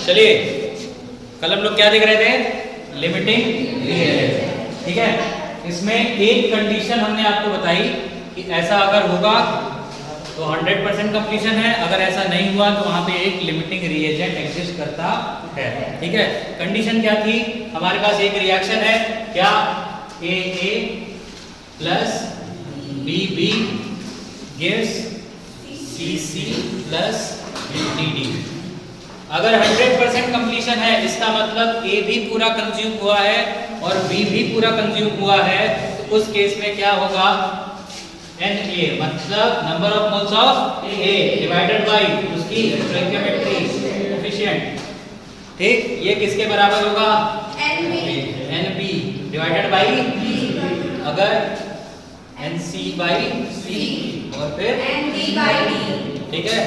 चलिए कल हम लोग क्या देख रहे थे, लिमिटिंग रिएजेंट। ठीक है, इसमें एक कंडीशन हमने आपको बताई कि ऐसा अगर होगा तो 100% कंप्लीशन है, अगर ऐसा नहीं हुआ तो वहां पे एक लिमिटिंग रिएजेंट एग्जिस्ट करता है। ठीक है, कंडीशन क्या थी, हमारे पास एक रिएक्शन है क्या, AA plus BB gives CC plus DD। अगर 100% कंप्लीशन है, इसका मतलब A भी पूरा कंज्यूम हुआ है और B भी पूरा कंज्यूम हुआ है, तो उस केस में क्या होगा, Na मतलब number of moles of A divided by उसकी स्टोइकियोमेट्री कोएफिशिएंट। ठीक, ये किसके बराबर होगा, NB डिवाइडेड बाय अगर NC बाय C और फिर ND बाय D। ठीक है,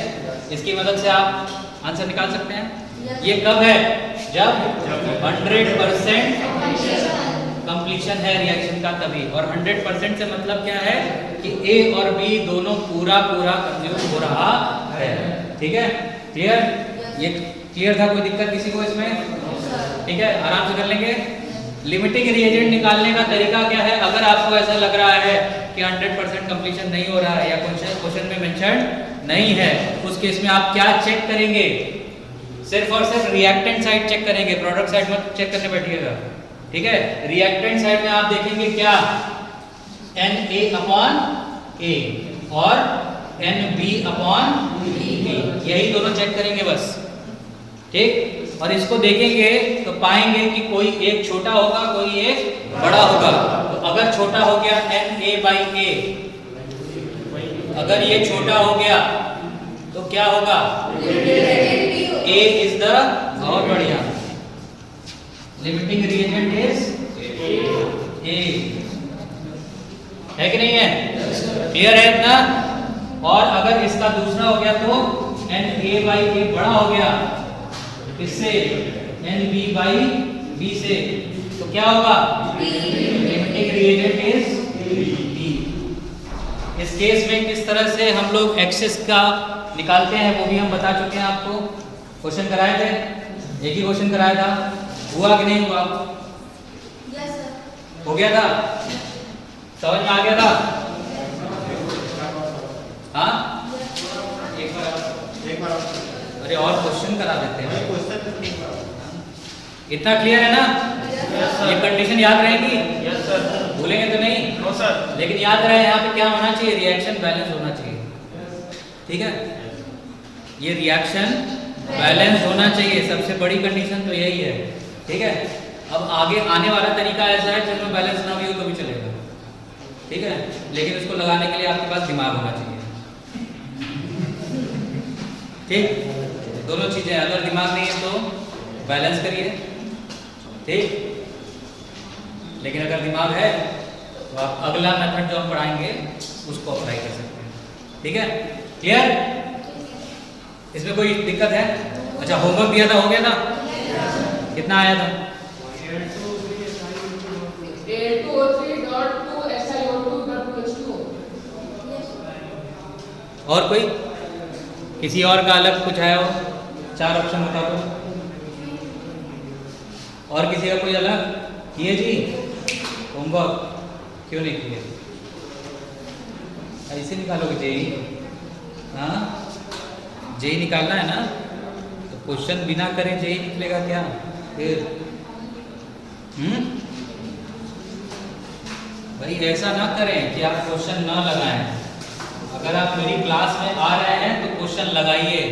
इसकी मदद से आप आंसर निकाल सकते हैं। ये कब है, जब 100% कंप्लीशन है रिएक्शन का, तभी। और 100% से मतलब क्या है कि A और B दोनों पूरा कंज्यूम हो रहा है। ठीक है, क्लियर, ये क्लियर था, कोई दिक्कत किसी को इसमें? ठीक है, आराम से कर लेंगे। लिमिटिंग रिएजेंट निकालने का तरीका क्या है, अगर आपको ऐसा लग रहा है कि 100% कंप्लीशन नहीं हो रहा है या क्वेश्चन में मेंशन नहीं है, उस केस में आप क्या चेक करेंगे, सिर्फ और सिर्फ रिएक्टेंट साइड चेक करेंगे, प्रोडक्ट साइड मत चेक करने बैठिएगा। ठीक है, रिएक्टेंट साइड में आप देखेंगे क्या, Na अपॉन A और NB अपॉन B, यही दोनों चेक करेंगे बस। ठीक, और इसको देखेंगे तो पाएंगे कि कोई एक छोटा होगा, कोई एक बड़ा होगा। तो अगर छोटा हो गया Na बाई A, अगर ये छोटा हो गया तो क्या होगा, A इज द, बहुत बढ़िया, लिमिटिंग रिएजेंट इज A, है कि नहीं है, क्लियर है इतना? और अगर इसका दूसरा हो गया तो Na बाई A बड़ा हो गया, इससे NB बाई B से, तो क्या होगा, लिमिटिंग रिएजेंट इज B। इस केस में किस तरह से हम लोग एक्सेस का निकालते हैं वो भी हम बता चुके हैं आपको, क्वेश्चन कराए थे, एक ही क्वेश्चन कराया था, हुआ कि नहीं हुआ? Yes sir. हो गया था, समझ में आ गया था? हाँ, एक बार अरे और क्वेश्चन करा देते हैं, इतना क्लियर है ना? ये कंडीशन याद रहेगी? Yes sir. भूलेंगे तो नहीं? No sir. लेकिन याद रहे यहाँ पे क्या होना चाहिए, रिएक्शन बैलेंस होना चाहिए। ठीक है, ये रिएक्शन बैलेंस होना चाहिए, सबसे बड़ी कंडीशन तो यही है। ठीक है, अब आगे आने वाला तरीका ऐसा है जिसमें बैलेंस ना भी हो तो भी चलेगा। ठीक है, लेकिन उसको लगाने के लिए आपके पास दिमाग होना चाहिए। ठीक, दोनों चीजें, अगर दिमाग नहीं है तो बैलेंस करिए, ठीक, लेकिन अगर दिमाग है तो आप अगला मेथड जो हम पढ़ाएंगे उसको अप्लाई कर सकते हैं। ठीक है, क्लियर? इसमें कोई दिक्कत है? अच्छा, होमवर्क दिया था, हो गया था? कितना आया था? और कोई, किसी और का अलग कुछ आया हो? 4 ऑप्शन बता दो। और किसी का कोई अलग किए जी होमवर्क? क्यों नहीं किए? ऐसे निकालोगे जेई? हाँ, जेई निकालना है ना, तो क्वेश्चन बिना करे जेई निकलेगा क्या फिर? भाई ऐसा ना करें कि आप क्वेश्चन ना लगाएं। अगर आप मेरी क्लास में आ रहे हैं तो क्वेश्चन लगाइए।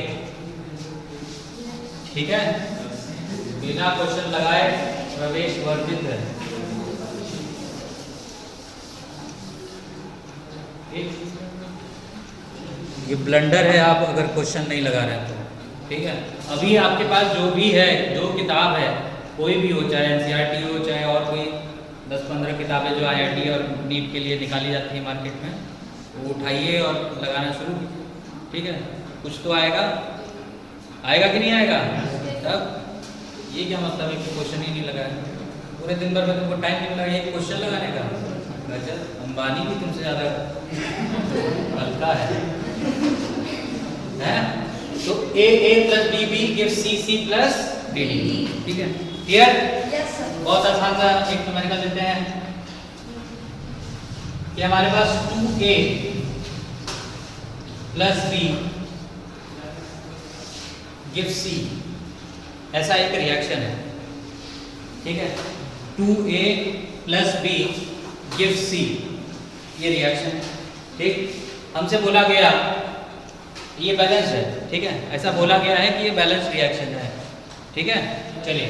ठीक है, बिना क्वेश्चन लगाए प्रवेश वर्जित है। ये ब्लंडर है आप अगर क्वेश्चन नहीं लगा रहे हैं तो। ठीक है, अभी आपके पास जो भी है, जो किताब है, कोई भी हो, चाहे NCERT हो, चाहे और कोई 10-15 किताबें जो IIT और नीट के लिए निकाली जाती है मार्केट में, वो उठाइए और लगाना शुरू कीजिए। ठीक है, कुछ तो आएगा, आएगा कि नहीं आएगा? तब ये क्या मतलब है कि क्वेश्चन ही नहीं लगाया, पूरे दिन भर में तुमको टाइम नहीं मिला एक क्वेश्चन लगाने का? गजब, अंबानी भी तुमसे ज़्यादा हल्का है? तो A plus BB gives CC plus D D. ठीक है, क्लियर? Yes, sir. बहुत आसान सा एक न्यूमेरिकल देते हैं कि हमारे पास 2a plus B give C, ऐसा एक रिएक्शन है। ठीक है, 2a प्लस बी गिव सी, ये रिएक्शन है। ठीक, हमसे बोला गया ये बैलेंस है। ठीक है, ऐसा बोला गया है कि ये बैलेंस रिएक्शन है। ठीक है, चलिए,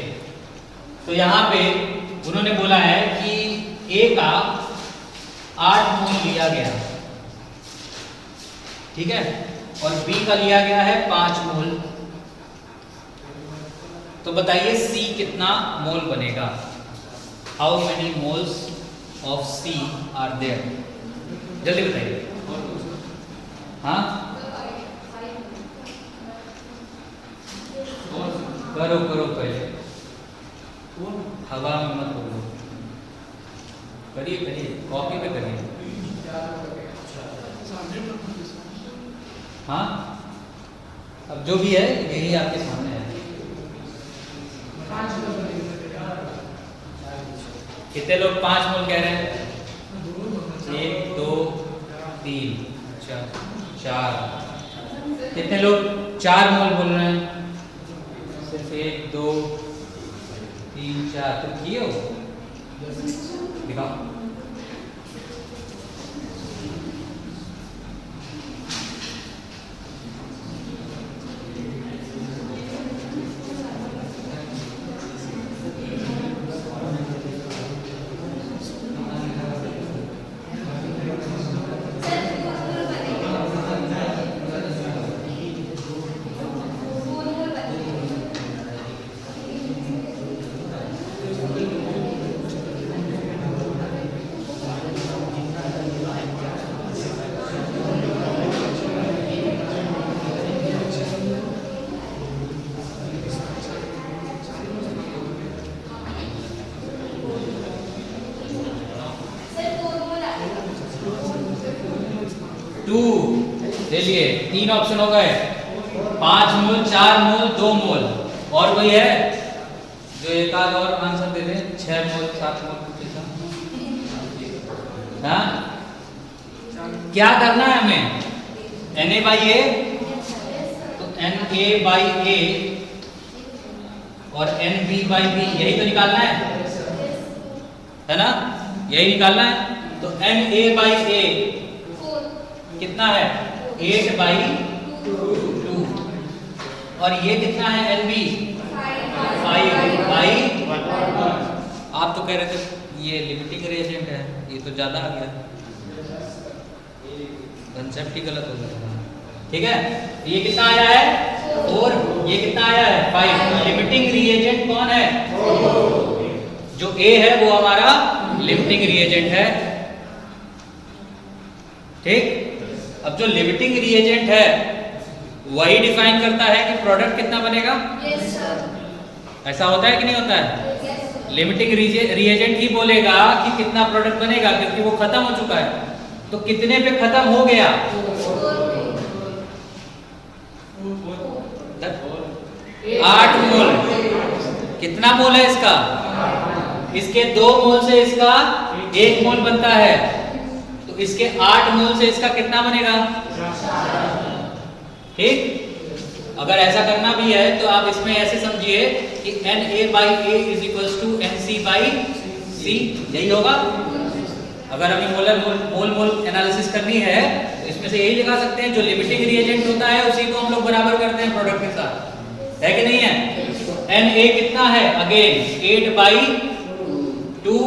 तो यहाँ पे उन्होंने बोला है कि A का 8 मोल लिया गया, ठीक है, और B का लिया गया है 5 मोल। तो बताइए C कितना मोल बनेगा? How many moles of C are there? जल्दी बताइए। हाँ, करो करो, पहले हवा में मत बोलो, करिए करिए, कॉपी पे करिए। हाँ, अब जो भी है यही आपके सामने है। कितने लोग 5 मोल कह रहे हैं? 1 2 3 4। कितने लोग 4 मोल बोल रहे हैं? सिर्फ 1 2 3 4। तुम किए हो? दिखाओ। ले लिए, 3 ऑप्शन हो गए, 5 मोल, 4 मोल, 2 मोल, और कोई है जो एक आध और आंसर दे दे? 6 मोल, 7 मोल, कुछ ऐसा। हाँ, क्या करना है हमें? Na बाई ए, तो Na बाई ए और Nb बाई बी, यही तो निकालना है ना? यही निकालना है। तो Na बाई ए कितना है? 8 बाई 2, और ये कितना है? Nb 5 by. आप तो कह रहे थे ये लिमिटिंग रिएजेंट है, ये तो ज्यादा आ गया, कंसेप्ट ही गलत हो गया। ठीक है, ये कितना आया है? 4, ये कितना आया है? 5। लिमिटिंग रिएजेंट कौन है? जो A है वो हमारा लिमिटिंग रिएजेंट है। ठीक, अब जो लिमिटिंग रिएजेंट है वही डिफाइन करता है कि प्रोडक्ट कितना बनेगा। Yes, sir. ऐसा होता है कि नहीं होता है? Yes, sir. लिमिटिंग रिएजेंट ही बोलेगा कि कितना प्रोडक्ट बनेगा, क्योंकि वो खत्म हो चुका है। तो कितने पे खत्म हो गया? 8 मोल। कितना मोल है इसका? इसके 2 मोल से इसका 1 मोल बनता है, तो इसके 8 मोल से इसका कितना बनेगा? ठीक, अगर ऐसा करना भी है तो आप इसमें ऐसे समझिए कि Na by A is equals to Nc by C, यही होगा। अगर हमें मोल मोल एनालिसिस करनी है तो इसमें से यही लिखा सकते हैं, जो लिमिटिंग रिएजेंट होता है उसी को हम लोग बराबर करते हैं प्रोडक्ट के साथ, है कि नहीं है? Na कितना है? Again 8 by 2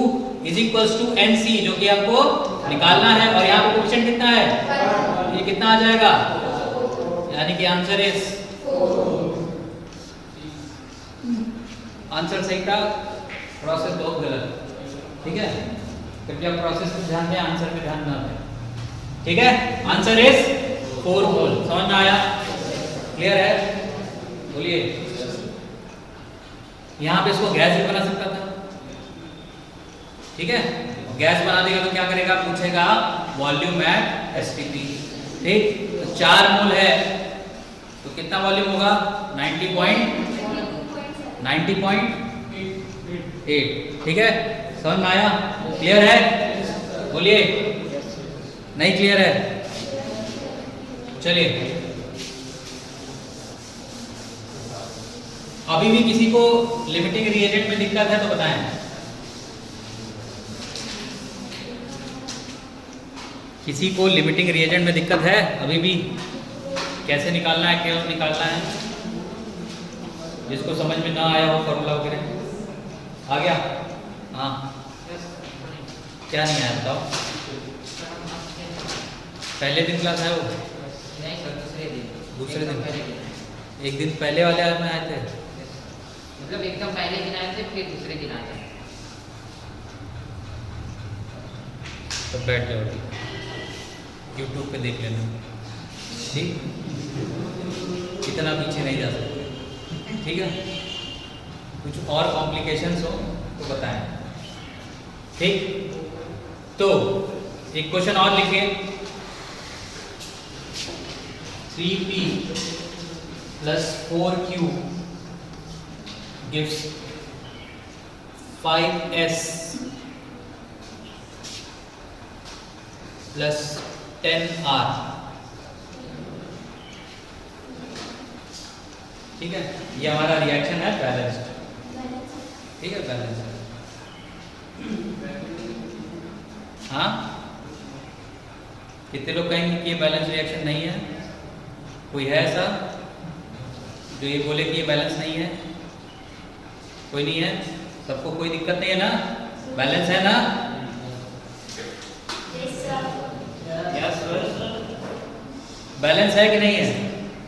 is equals to Nc, जो कि हमको निकालना है, और यहाँ पे क्वेश्चन कितना है? ये कितना आ जाएगा? यानी कि आंसर इज, आंसर सही था, प्रोसेस बहुत गलत। ठीक है, कृपया प्रोसेस पे ध्यान दें, आंसर पे ध्यान ना दें। ठीक है, आंसर इज 4 मोल। समझ में आया? क्लियर है? बोलिए। यहाँ पे इसको गैस भी बना सकता था। ठीक है, गैस बना देगा तो क्या करेगा? पूछेगा वॉल्यूम एट एसटीपी। ठीक, तो 4 मोल है तो कितना वॉल्यूम होगा? 90.7। 90.8, ठीक है, समझ में आया? क्लियर है? बोलिए, नहीं क्लियर है? चलिए, अभी भी किसी को लिमिटिंग रिएजेंट में दिक्कत है तो बताएं। किसी को लिमिटिंग रिएजेंट में दिक्कत है अभी भी? कैसे निकालना है, क्यों निकालना है? जिसको समझ में ना आया हो फॉर्मूला वगैरह आ गया? हाँ, क्या नहीं आया बताओ? पहले दिन क्लास है वो? नहीं सर, दूसरे दिन एक दिन पहले वाले में आए थे। मतलब एकदम पहले दिन आए थे, फिर दूसरे दिन आए थे। तो बैठ जाओ, यूट्यूब पे देख लेना, ठीक? इतना पीछे नहीं जा सकते, ठीक है? कुछ और कॉम्प्लिकेशंस हो तो बताएं, ठीक? तो एक क्वेश्चन और लिखिए, 3p plus 4q gives 5s plus 10r, ठीक है? ये हमारा रिएक्शन है बैलेंस्ड, ठीक है, बैलेंस्ड। हाँ, कितने लोग कहेंगे कि ये बैलेंस रिएक्शन नहीं है? कोई है ऐसा जो ये बोले कि ये बैलेंस नहीं है? कोई नहीं है? सबको कोई दिक्कत नहीं है ना? बैलेंस है ना? यस सर, बैलेंस है कि नहीं है?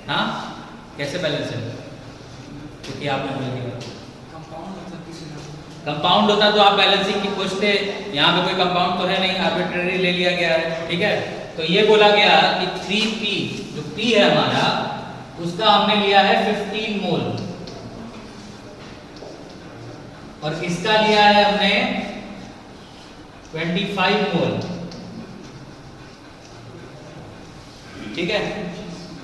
हाँ, कैसे बैलेंस है? क्योंकि आपने बोल दिया कंपाउंड होता तो आप बैलेंसिंग की पूछते। यहाँ पे कोई कंपाउंड तो है नहीं, आर्बिट्रेरी ले लिया गया है, ठीक है? तो ये बोला गया कि 3p जो p है हमारा, उसका हमने लिया है 15 मोल और इसका लिया है हमने 25 मोल, ठीक है?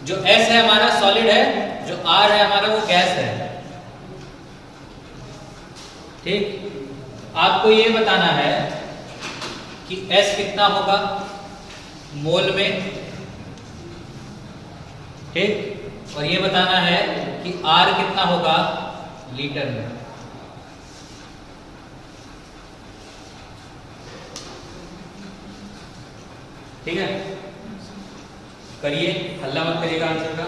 जो S है हमारा सॉलिड है, जो R है हमारा वो गैस है, ठीक? आपको ये बताना है कि S कितना होगा मोल में, ठीक? और ये बताना है कि R कितना होगा लीटर में, ठीक है? करिए, हल्ला मत करिएगा आंसर का।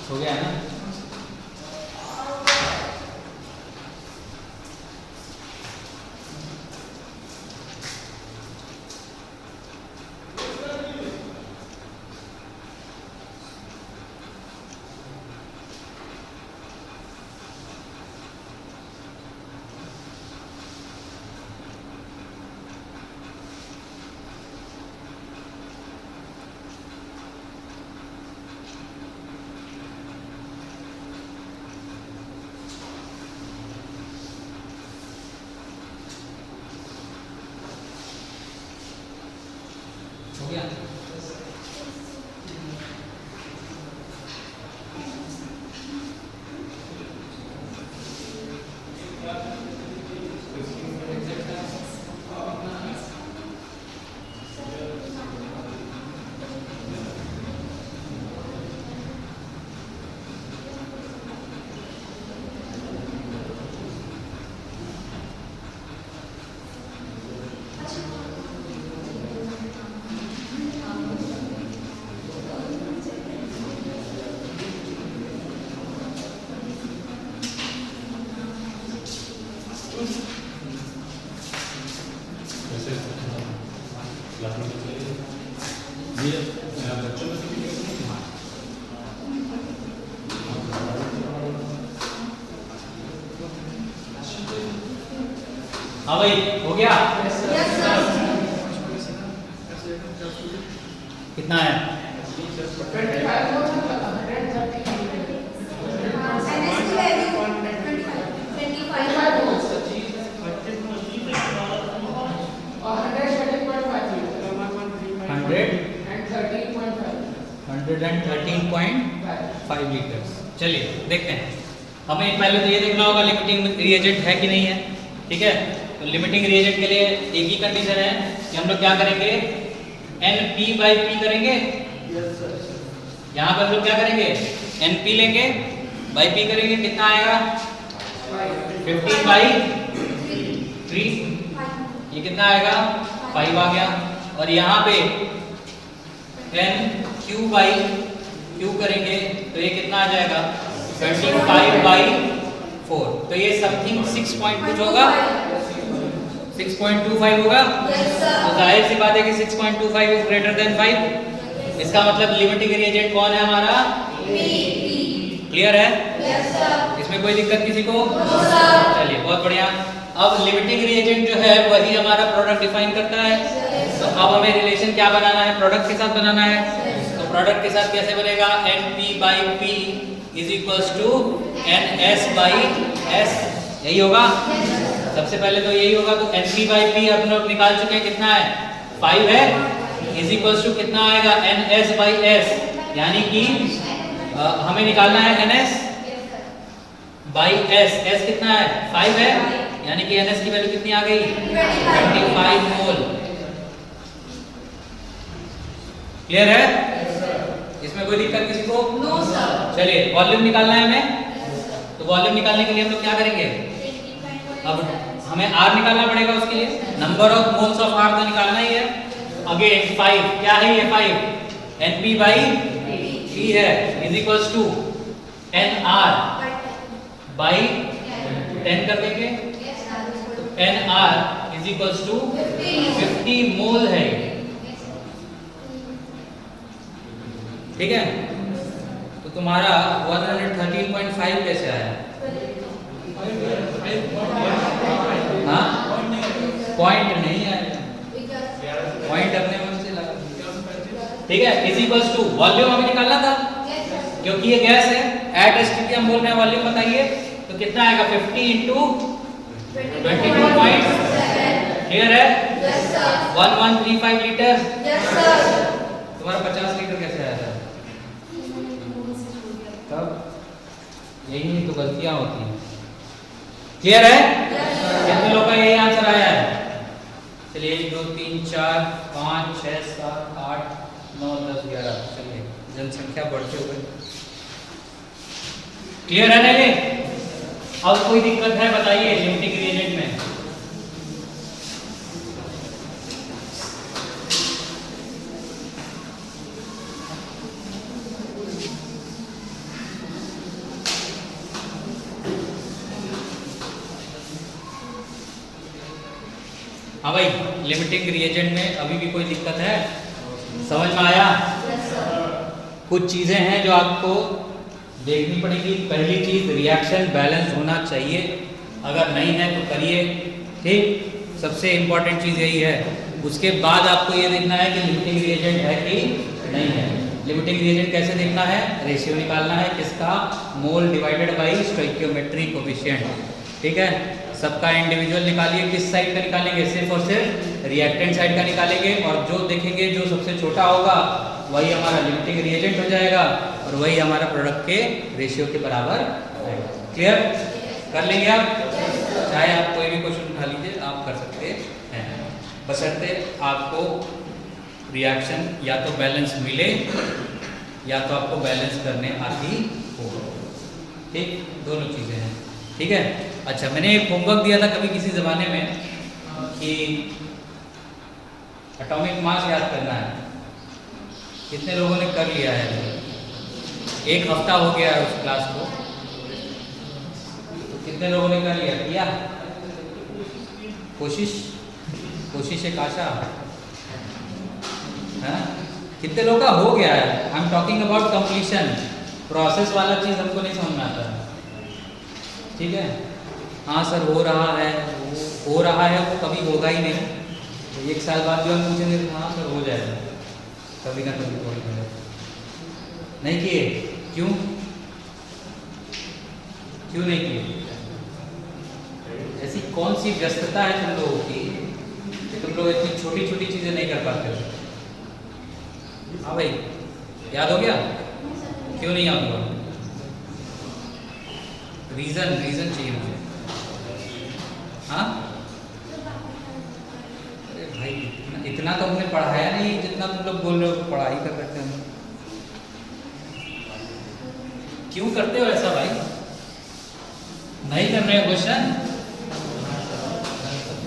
हो गया ना? हो गया? हाँ भाई, हो गया? Yes sir. कितना है? NS की वैल्यू 25 113.5 लीटर। चलिए देखते हैं, हमें पहले तो ये देखना होगा लिमिटिंग रिएजेंट है कि नहीं है। ठीक है, तो लिमिटिंग रिएजेंट के लिए एक ही कंडीशन है कि हम लोग क्या करेंगे, NP/P करेंगे। यहाँ पर हम लोग क्या करेंगे, NP लेंगे बाई P करेंगे, कितना आएगा 15/3, ये कितना आएगा 5 आ गया। और यहाँ पे NQ/Q करेंगे तो ये कितना आ जाएगा 25/4। तो ये समथिंग 6 पॉइंट कुछ होगा, 6.25 होगा। तो जाहिर सी बात है कि 6.25 इज ग्रेटर देन 5। इसका मतलब लिमिटिंग रिएजेंट कौन है हमारा, क्लियर है, इसमें कोई दिक्कत किसी को? चलिए बहुत बढ़िया। अब लिमिटिंग रिएजेंट जो है वही हमारा प्रोडक्ट डिफाइन करता है। तो अब हमें रिलेशन क्या बनाना है, प्रोडक्ट के साथ बनाना है। तो प्रोडक्ट के साथ कैसे बनेगा, NP/P is equals to NS/S, यही होगा। सबसे पहले तो यही होगा। तो NP/P हम लोग निकाल चुके हैं, कितना है 5 है, इज इक्वल्स टू कितना आएगा NS/S, यानी कि हमें निकालना है NS/S। S कितना है 5 है, यानी कि NS की वैल्यू कितनी आ गई 25 मोल। क्लियर है, इसमें कोई दिक्कत किसी को? No sir. चलिए वॉल्यूम निकालना है हमें। तो वॉल्यूम निकालने के लिए हम लोग क्या करेंगे, अब हमें R निकालना पड़ेगा। उसके लिए number of moles of R तो निकालना ही है। अगेन 5 क्या है, ये 5 NP/P है इज इक्वल्स टू NR/10 कर देंगे। NR इज इक्वल्स टू 50 मोल है, ठीक है। तो तुम्हारा 113.5 कैसे आया? हाँ, पॉइंट नहीं आया, पॉइंट अपने मन से लगा, ठीक है। इज इक्वल्स टू वॉल्यूम हमें निकालना था क्योंकि ये गैस है। एट एसटीपी हम बोल रहे हैं, वॉल्यूम बताइए तो कितना आएगा 50 इंटू 22.7। क्लियर है, 1135 लीटर। तुम्हारा 50 लीटर कैसे आया था? तब यही तो गलतियां होती हैं। क्लियर है, कितने लोगों का यही आंसर आया है? चलिए 1 2 3 4 5 6 7 8 9 10 11। चलिए जनसंख्या बढ़ते हुए क्लियर है ना ये? अब कोई दिक्कत है बताइए लिमिटिंग रिएजेंट में? हाँ भाई, लिमिटिंग रिएजेंट में अभी भी कोई दिक्कत है? समझ में आया? कुछ चीजें हैं जो आपको देखनी पड़ेगी। पहली चीज, रिएक्शन बैलेंस होना चाहिए, अगर नहीं है तो करिए, ठीक। सबसे इंपॉर्टेंट चीज यही है। उसके बाद आपको ये देखना है कि लिमिटिंग रिएजेंट है कि नहीं है। लिमिटिंग रिएजेंट कैसे देखना है, रेशियो निकालना है किसका, मोल डिवाइडेड बाई स्टोइकियोमेट्री कोफिशिएंट, ठीक है। सबका इंडिविजुअल निकालिए, किस साइड का निकालेंगे, सिर्फ और सिर्फ रिएक्टेंट साइड का निकालेंगे। और जो देखेंगे जो सबसे छोटा होगा वही हमारा लिमिटिंग रिएजेंट हो जाएगा और वही हमारा प्रोडक्ट के रेशियो के बराबर है। क्लियर कर लेंगे आप? चाहे आप कोई भी क्वेश्चन उठा लीजिए, आप कर सकते हैं, बशर्ते आपको रिएक्शन या तो बैलेंस मिले या तो आपको बैलेंस करने आती हो, ठीक। दोनों चीज़ें हैं, ठीक है। अच्छा, मैंने एक होमवर्क दिया था कभी किसी ज़माने में कि एटॉमिक मास याद करना है। कितने लोगों ने कर लिया है? एक हफ्ता हो गया है उस क्लास को, तो कितने लोगों ने कर लिया? किया कोशिश एक आशा है। कितने लोगों का हो गया है? I am talking about completion. Process वाला चीज़ हमको नहीं समझ में आता, ठीक है। हाँ सर हो रहा है वो कभी होगा ही नहीं। तो 1 साल बाद जो हम पूछेंगे हाँ सर हो जाएगा, कभी ना कभी हो जाएगा। नहीं किए? क्यों? क्यों नहीं किए? ऐसी कौन सी व्यस्तता है तुम लोगों की कि तुम लोग इतनी छोटी छोटी चीजें नहीं कर पाते हो? हाँ भाई, याद हो गया? क्यों नहीं याद हुआ? रीजन चाहिए मुझे। हाँ, अरे भाई इतना तो हमने पढ़ाया नहीं जितना तुम लोग बोल रहे हो पढ़ाई कर रहे थे हम। क्यों करते हो ऐसा भाई? नहीं कर रहे हो क्वेश्चन?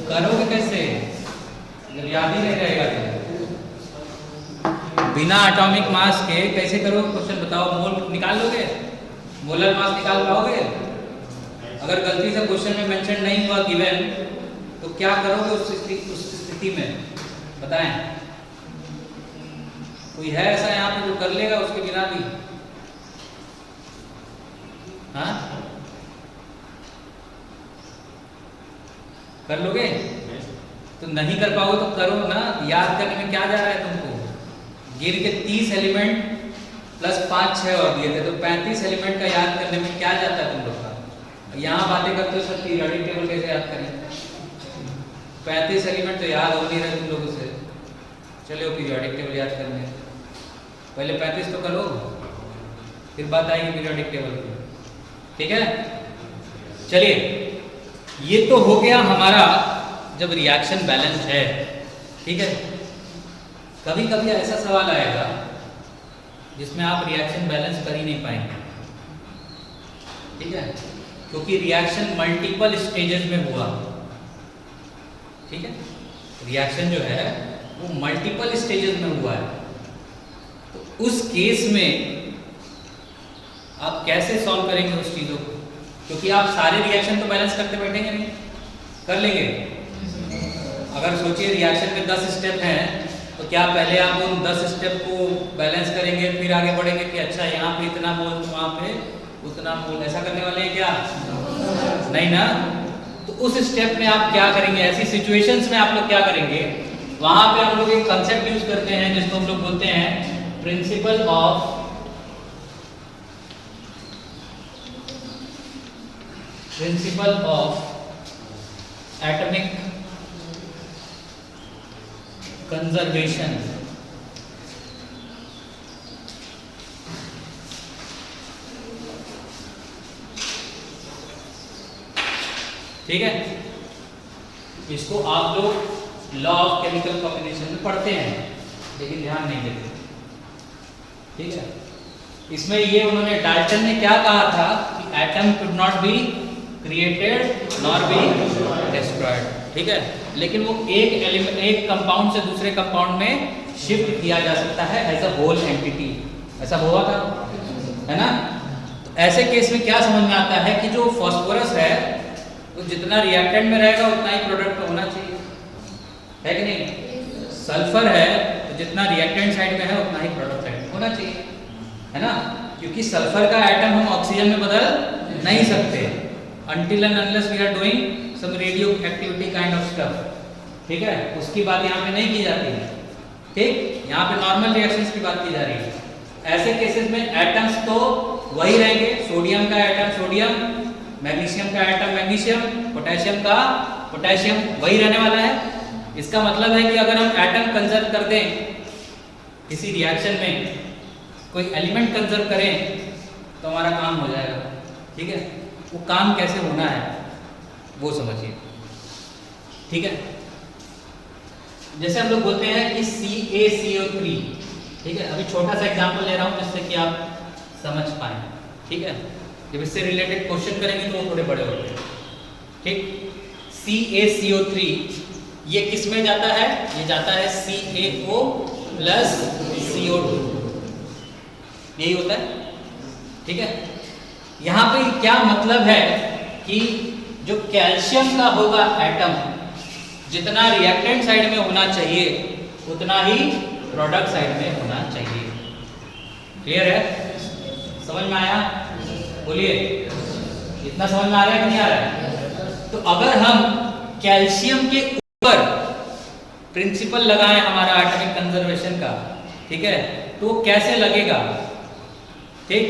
करोगे कैसे जब याद ही नहीं रहेगा तो? बिना एटॉमिक मास के कैसे करोगे क्वेश्चन? बताओ। मोल निकाल लोगे? मोलर मास निकाल पाओगे? अगर गलती से क्वेश्चन में मेंशन नहीं हुआ गिवन तो क्या करोगे उस स्थिति में? बताएं। कोई है ऐसा यहाँ पे जो कर लेगा उसके बिना भी? हाँ, कर लोगे? तो नहीं कर पाओगे तो करो ना। याद करने में क्या जा रहा है तुमको? गिर के 30 एलिमेंट प्लस 5-6 और दिए थे तो 35 एलिमेंट का याद करने में क्या जाता है तुम लोग का? यहाँ बातें करते हो सर पीरियोडिक टेबल कैसे याद करें? 35 एलिमेंट तो याद हो नहीं रहे तुम लोगों से। चलो पीरियोडिक टेबल याद करने, पहले 35 तो करो, फिर बात आएगी पीरियोडिक टेबल की। ठीक है, चलिए ये तो हो गया हमारा जब रिएक्शन बैलेंस है। ठीक है, कभी कभी ऐसा सवाल आएगा जिसमें आप रिएक्शन बैलेंस कर ही नहीं पाएंगे। ठीक है, क्योंकि रिएक्शन मल्टीपल स्टेजेस में हुआ। ठीक है, रिएक्शन जो है वो मल्टीपल स्टेजेस में हुआ है। तो उस केस में आप कैसे सॉल्व करेंगे उस चीज़ों को? क्योंकि आप सारे रिएक्शन तो बैलेंस करते बैठेंगे नहीं, कर लेंगे। अगर सोचिए रिएक्शन में 10 स्टेप हैं तो क्या पहले आप उन 10 स्टेप को बैलेंस करेंगे फिर आगे बढ़ेंगे कि अच्छा यहाँ पे इतना मोल तो वहाँ पे उतना मोल, ऐसा करने वाले हैं क्या? नहीं ना। तो उस स्टेप में आप क्या करेंगे? ऐसी सिचुएशंस में आप लोग क्या करेंगे? वहाँ पे हम लोग एक कंसेप्ट यूज करते हैं जिसको हम लोग बोलते हैं प्रिंसिपल ऑफ एटॉमिक कंजर्वेशन। ठीक है, इसको आप लोग लॉ ऑफ केमिकल कॉम्बिनेशन में पढ़ते हैं लेकिन ध्यान नहीं देते। ठीक है, इसमें ये उन्होंने डाल्टन ने क्या कहा था कि atom could not be created nor be destroyed. ठीक है, लेकिन वो एक कंपाउंड से दूसरे कंपाउंड में शिफ्ट किया जा सकता है एज अ होल एंटिटी। ऐसा हुआ था, है ना? तो ऐसे केस में क्या समझ में आता है कि जो फास्फोरस है तो जितना रिएक्टेंट में रहेगा उतना ही प्रोडक्ट होना चाहिए, है कि नहीं? सल्फर है तो जितना रिएक्टेंट साइड में है उतना ही प्रोडक्ट साइड में होना चाहिए, है ना? क्योंकि सल्फर का एटम हम ऑक्सीजन में बदल नहीं सकते until and unless we are doing some radioactivity kind of stuff। ठीक है, उसकी बात यहाँ पे नहीं की जाती है। ठीक, यहाँ पे नॉर्मल रिएक्शंस की बात की जा रही है। ऐसे केसेस में एटम्स तो वही रहेंगे, सोडियम का एटम सोडियम, मैग्नीशियम का एटम मैग्नीशियम, पोटेशियम का पोटेशियम, वही रहने वाला है। इसका मतलब है कि अगर हम एटम कंजर्व कर दें किसी रिएक्शन में, कोई एलिमेंट कंजर्व करें तो हमारा काम हो जाएगा। ठीक है, वो काम कैसे होना है वो समझिए। ठीक है, जैसे हम लोग बोलते हैं कि CaCO3। ठीक है, अभी छोटा सा एग्जांपल ले रहा हूँ जिससे कि आप समझ पाएं। ठीक है, जब इससे रिलेटेड क्वेश्चन करेंगे तो वो थोड़े बड़े होते हैं। ठीक, CaCO3 ये किस में जाता है? ये जाता है CaO प्लस CO2, यही होता है। ठीक है, यहाँ पे क्या मतलब है कि जो कैल्शियम का होगा एटम, जितना रिएक्टेंट साइड में होना चाहिए उतना ही प्रोडक्ट साइड में होना चाहिए। क्लियर है? समझ में आया? बोलिए, इतना समझ में आ रहा है कि नहीं आ रहा है? तो अगर हम कैल्शियम के ऊपर प्रिंसिपल लगाएं हमारा एटॉमिक कंजर्वेशन का, ठीक है, तो कैसे लगेगा? ठीक,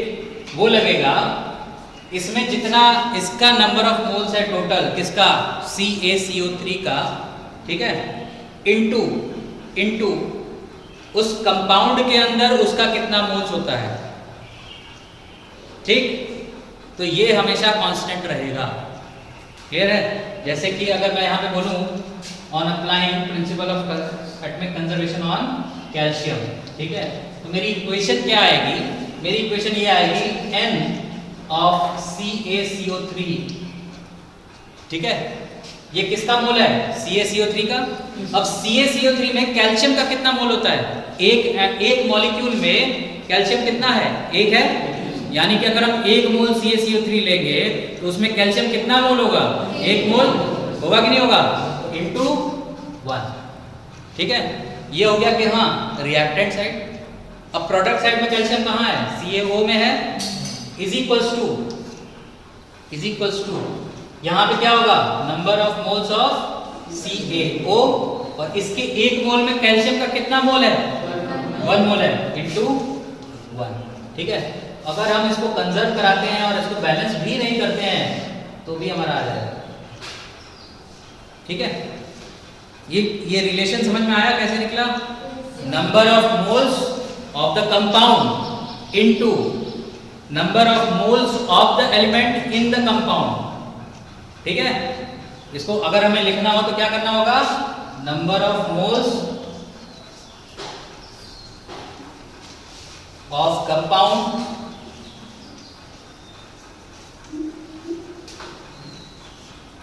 वो लगेगा। इसमें जितना इसका नंबर ऑफ मोल्स है टोटल किसका, CaCO3 का, ठीक है, इनटू उस कंपाउंड के अंदर उसका कितना मोल्स होता है, ठीक। तो ये हमेशा कांस्टेंट रहेगा। क्लियर है? जैसे कि अगर मैं यहाँ पे बोलूँ on applying principle of atomic conservation on calcium, ठीक है, तो मेरी इक्वेशन क्या आएगी, मेरी इक्वेशन ये आएगी N ऑफ CaCO3, ठीक है। ये किसका मोल है, CaCO3 का। अब CaCO3 में कैल्शियम का कितना मोल होता है, एक मॉलिक्यूल में कैल्शियम कितना है, एक है, यानी कि अगर हम 1 मोल CaCO3 लेंगे तो उसमें कैल्शियम कितना मोल होगा, 1 मोल होगा कि नहीं होगा, इनटू 1, ठीक है। ये हो गया कि हाँ रिएक्टेंट साइड। अब प्रोडक्ट साइड में कैल्शियम कहाँ है, CaO में है, इज इक्वल्स टू यहाँ पे क्या होगा, number of moles of CaO, और इसके 1 मोल में कैल्शियम का कितना मोल है, 1 मोल है, इनटू 1, ठीक है। अगर हम इसको कंजर्व कराते हैं और इसको बैलेंस भी नहीं करते हैं तो भी हमारा आ जाएगा, ठीक है। ये रिलेशन समझ में आया कैसे निकला, number of moles of the compound into number of moles of the element in the compound, ठीक है। इसको अगर हमें लिखना हो तो क्या करना होगा, number of moles of compound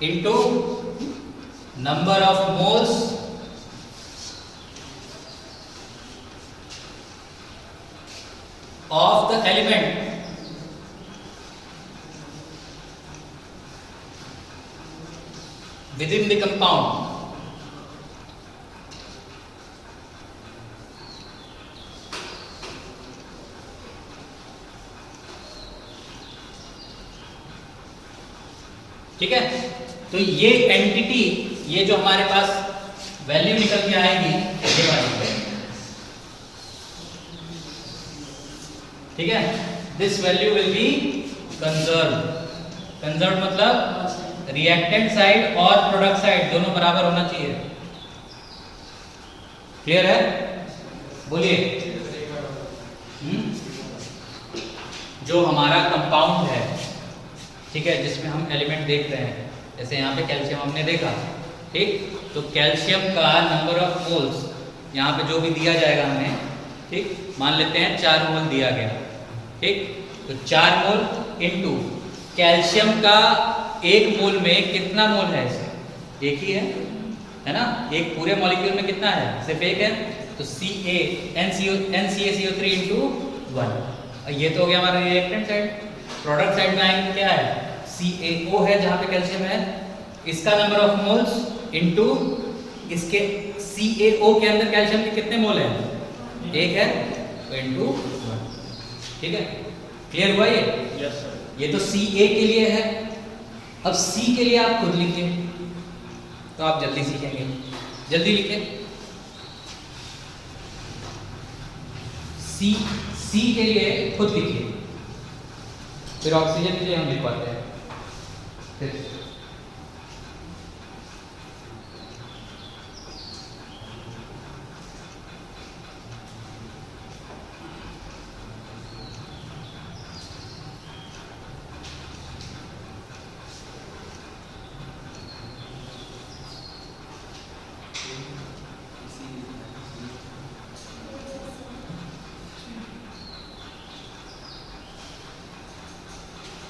into number of moles of the element within the compound, ठीक है। तो ये एंटिटी, ये जो हमारे पास वैल्यू निकल के आएगी ये वाली, ठीक है, this value will be conserve मतलब रिएक्टेंट साइड और प्रोडक्ट साइड दोनों बराबर होना चाहिए। क्लियर है, बोलिए। जो हमारा कंपाउंड है, ठीक है, जिसमें हम एलिमेंट देख रहे हैं, जैसे यहाँ पे कैल्शियम हमने देखा, ठीक, तो कैल्शियम का नंबर ऑफ मोल्स यहाँ पे जो भी दिया जाएगा हमें, ठीक, मान लेते हैं 4 मोल दिया गया, ठीक, तो 4 मोल इनटू कैल्शियम का 1 मोल में कितना मोल है, इसे एक ही है ना, एक पूरे मॉलिक्यूल में कितना है, सिर्फ एक है, तो NCaCO3 इनटू 1। ये तो हो गया हमारा रिएक्टेंट साइड। प्रोडक्ट साइड में आएंगे क्या है, CaO है जहां पे कैल्शियम है, इसका नंबर ऑफ मोल्स इनटू इसके CaO के अंदर कैल्शियम के कितने मोल हैं, एक है, तो इनटू 1, ठीक है। क्लियर हुआ ये? Yes sir. ये तो Ca के लिए है। अब C के लिए आप खुद लिखिए, तो आप जल्दी सीखेंगे, जल्दी लिखिए। C के लिए खुद लिखिए, फिर ऑक्सीजन के लिए हम लिखवाते हैं। फिर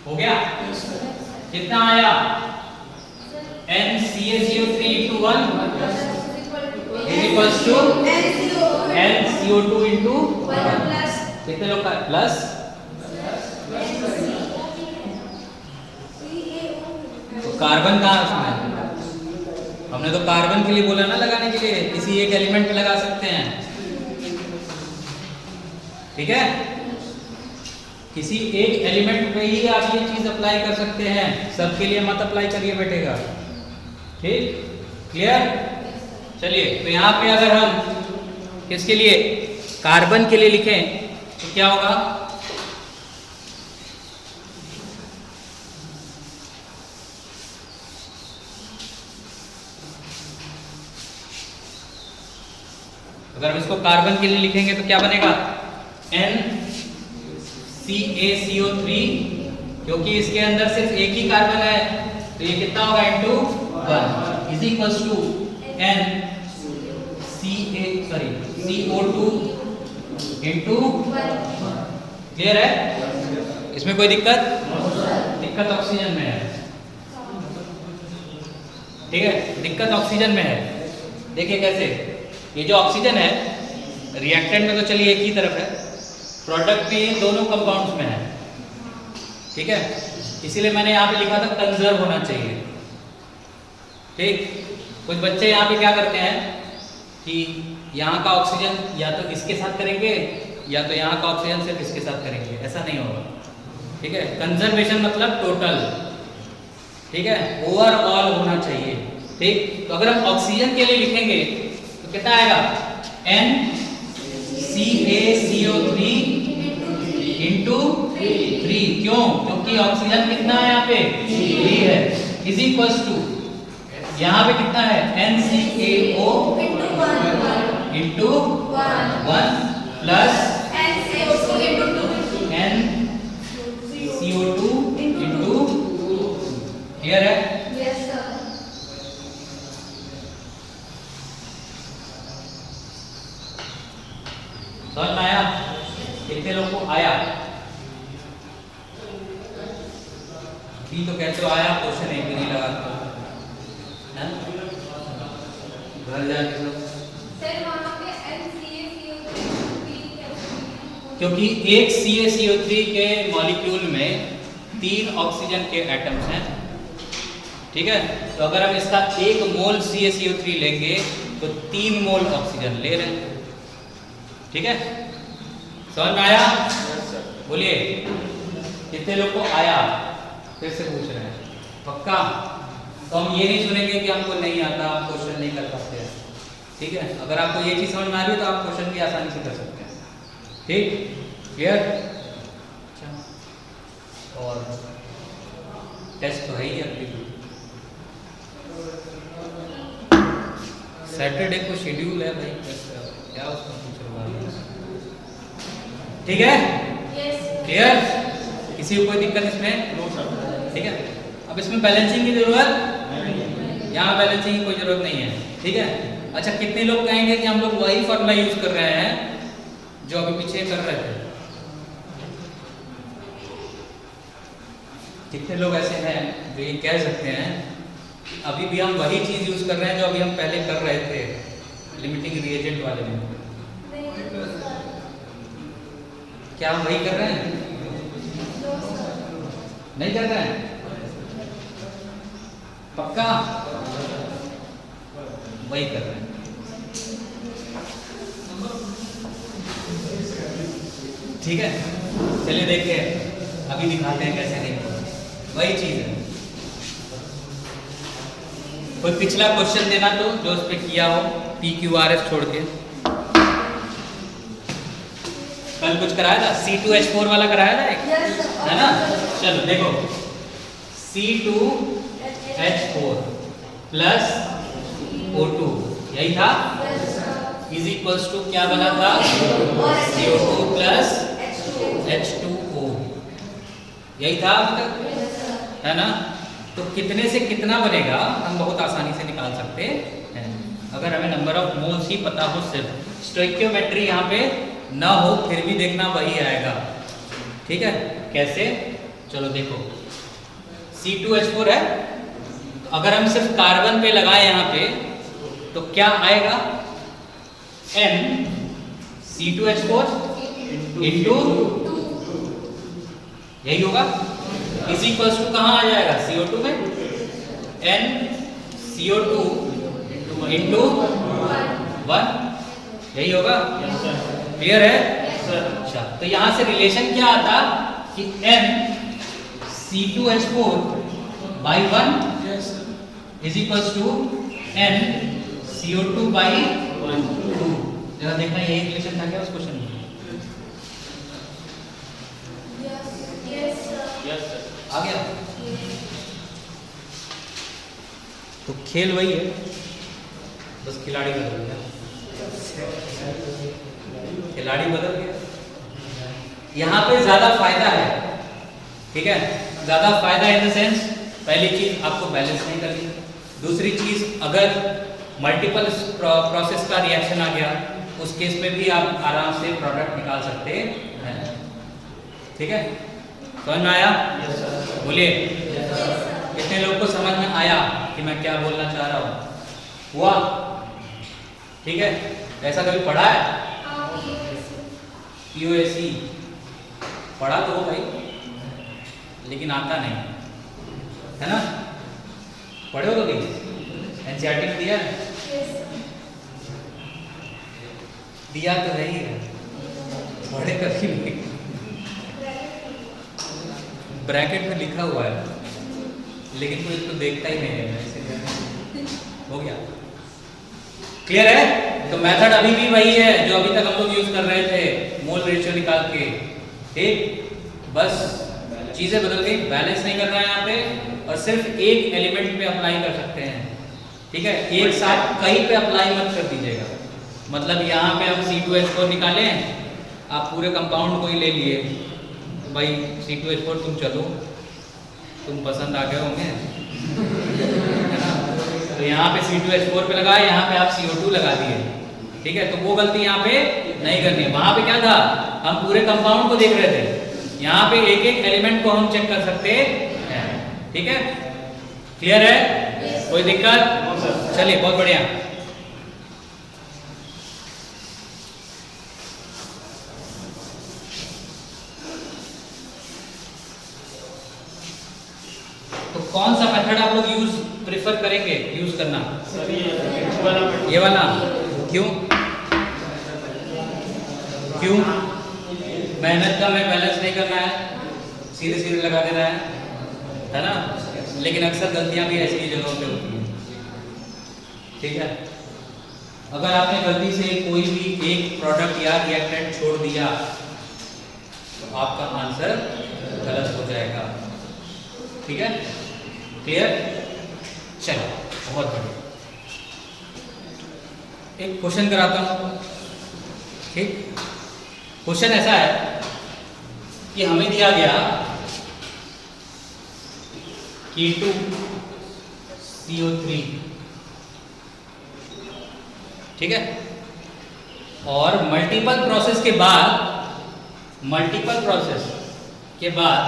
हो गया, कितना आया, NCaCO3 into 1 is equals to NCO2 into 1, कितने लोग का प्लस, तो कार्बन कहाँ है उसमें, हमने तो कार्बन के लिए बोला ना लगाने के लिए, किसी एक एलिमेंट पे लगा सकते हैं, ठीक है, किसी एक एलिमेंट पे ही आप ये चीज अप्लाई कर सकते हैं, सबके लिए मत अप्लाई करिए बैठेगा, ठीक, क्लियर। चलिए, तो यहाँ पे अगर हम किसके लिए, कार्बन के लिए लिखें तो क्या होगा, अगर हम इसको कार्बन के लिए लिखेंगे तो क्या बनेगा NCaCO3, क्योंकि इसके अंदर सिर्फ एक ही कार्बन है तो ये कितना होगा into 1 is equals to CO2 into. Clear है? इसमें कोई दिक्कत ऑक्सीजन में है। ठीक है, दिक्कत ऑक्सीजन में है। देखिए कैसे, ये जो ऑक्सीजन है रिएक्टेंट में तो चलिए एक ही तरफ है, प्रोडक्ट भी दोनों कंपाउंड्स में है। ठीक है, इसीलिए मैंने यहाँ पे लिखा था कंजर्व होना चाहिए। ठीक, कुछ बच्चे यहाँ पे क्या करते हैं कि यहाँ का ऑक्सीजन या तो इसके साथ करेंगे या तो यहाँ का ऑक्सीजन सिर्फ इसके साथ करेंगे, ऐसा नहीं होगा। ठीक है, कंजर्वेशन मतलब टोटल। ठीक है, ओवरऑल होना चाहिए। ठीक, तो अगर हम ऑक्सीजन के लिए लिखेंगे तो कितना आएगा NCaCO3 इंटू 3। क्यों? क्योंकि ऑक्सीजन कितना है यहाँ पे 3 है, इज इक्वल्स टू यहाँ पे कितना है NCaO into 1 plus NCO2 into. Clear है? Yes, sir. समझ में आया? कितने लोग को आया? भी तो कहते हो आया, क्वेश्चन एक भी नहीं लगा है? घर जाके सब, Sir, वहाँ पे NCaCO3 क्योंकि एक CaCO3 के मॉलिक्यूल में 3 ऑक्सीजन के एटम्स हैं। ठीक है, तो अगर हम इसका 1 मोल CaCO3 लेंगे तो 3 मोल ऑक्सीजन ले रहे हैं। ठीक है, समझ में आया? बोलिए कितने लोग को आया? फिर से पूछ रहे हैं, पक्का? तो हम ये नहीं सुनेंगे कि हमको नहीं आता, आप क्वेश्चन नहीं कर सकते हैं। ठीक है, अगर आपको ये चीज समझ में आ रही है तो आप क्वेश्चन भी आसानी से कर सकते हैं। ठीक, क्लियर? और टेस्ट तो है ही अगली सैटरडे को शेड्यूल है भाई, क्या उसका पूछ रहा हूँ। ठीक है, क्लियर? किसी को कोई दिक्कत इसमें? ठीक है, अब इसमें बैलेंसिंग की जरूरत, यहाँ बैलेंसिंग की कोई जरूरत नहीं है। ठीक है, अच्छा कितने लोग कहेंगे कि हम लोग वही फॉर्मूला यूज कर रहे हैं जो अभी पीछे कर रहे थे? कितने लोग ऐसे हैं जो ये कह सकते हैं अभी भी हम वही चीज यूज कर रहे हैं जो अभी हम पहले कर रहे थे लिमिटिंग रिएजेंट वाले में? क्या हम वही कर रहे हैं? नहीं कर रहे हैं? पक्का? वही कर रहे हैं। ठीक है, चलिए देखते हैं, अभी दिखाते हैं कैसे नहीं होगा। वही चीज है। कोई पिछला क्वेश्चन देना तो जो उस पे किया हो, PQRS छोड़ के। कल कुछ कराया था, C2H4 वाला कराया था एक, है ना? चलो देखो, C2H4 प्लस O2 यही था, इज इक्वल्स टू क्या बना था CO2 प्लस H2O, यही था अभी तक, है ना? तो कितने से कितना बनेगा हम बहुत आसानी से निकाल सकते हैं अगर हमें नंबर ऑफ मोल्स ही पता हो। सिर्फ स्टोइकियोमेट्री यहाँ पे ना हो फिर भी देखना वही आएगा। ठीक है, कैसे? चलो देखो, C2H4 है, तो अगर हम सिर्फ कार्बन पे लगाए यहाँ पे तो क्या आएगा NC2H4 इंटू, यही होगा, इज इक्वल्स टू कहाँ आ जाएगा CO2 में NCO2 इंटू 1, यही होगा। क्लियर है? अच्छा, तो यहां से रिलेशन क्या आता कि NC2H4 by 1 is equals to NCO2 by 2। जरा देखना यही रिलेशन था क्या उस क्वेश्चन में? आ गया? तो खेल वही है, बस खिलाड़ी बदल गया। खिलाड़ी बदल गया। यहाँ पे ज्यादा फायदा है, ठीक है, ज्यादा फायदा इन द सेंस, पहली चीज आपको बैलेंस नहीं करनी, दूसरी चीज अगर मल्टीपल प्रोसेस का रिएक्शन आ गया उस केस में भी आप आराम से प्रोडक्ट निकाल सकते हैं, ठीक है। समझ में आया? बोलिए, कितने लोग को समझ में आया कि मैं क्या बोलना चाह रहा हूँ? हुआ? ठीक है। ऐसा कभी पढ़ा है? POAC पढ़ा तो हो भाई, लेकिन आता नहीं है ना? पढ़े हो कभी? NCERT में दिया है? दिया तो नहीं है, पढ़े कभी नहीं। ब्रैकेट में लिखा हुआ है लेकिन कोई इसको देखता ही नहीं है। हो गया? क्लियर है? तो मेथड अभी भी वही है जो अभी तक हम लोग यूज कर रहे थे, मोल रेशियो निकाल के, ठीक, बस चीजें बदल गई, बैलेंस नहीं करना है यहाँ पे और सिर्फ एक एलिमेंट पे अप्लाई कर सकते हैं, ठीक है। एक साथ कहीं पे अप्लाई मत कर दीजिएगा। मतलब यहाँ पे हम C2H4 निकालें, आप पूरे कंपाउंड को ही ले लिए, भाई C2H4 तुम चलो, तुम पसंद आ गए होंगे, है ना? तो यहाँ पे C2H4 पे लगाए, यहाँ पे आप CO2 लगा दिए, ठीक है। तो वो गलती यहाँ पे नहीं करनी है। वहां पे क्या था, हम पूरे कंपाउंड को देख रहे थे, यहाँ पे एक एक एलिमेंट को हम चेक कर सकते हैं, ठीक है। क्लियर है? कोई दिक्कत? चलिए, बहुत बढ़िया। तो कौन सा मेथड आप लोग प्रेफर करेंगे यूज करना? ये वाला। क्यों? क्यों? मेहनत का में बैलेंस नहीं करना है, सीधे सीधे लगा देना है ना? लेकिन अक्सर गलतियां भी ऐसी जगहों पे होती हैं, ठीक है। अगर आपने गलती से कोई भी एक प्रोडक्ट या रिएक्टेंट छोड़ दिया तो आपका आंसर गलत हो जाएगा, ठीक है। क्लियर? चलो, बहुत बढ़िया। एक क्वेश्चन कराता हूं, ठीक। क्वेश्चन ऐसा है कि हमें दिया गया K2CO3, ठीक है, और मल्टीपल प्रोसेस के बाद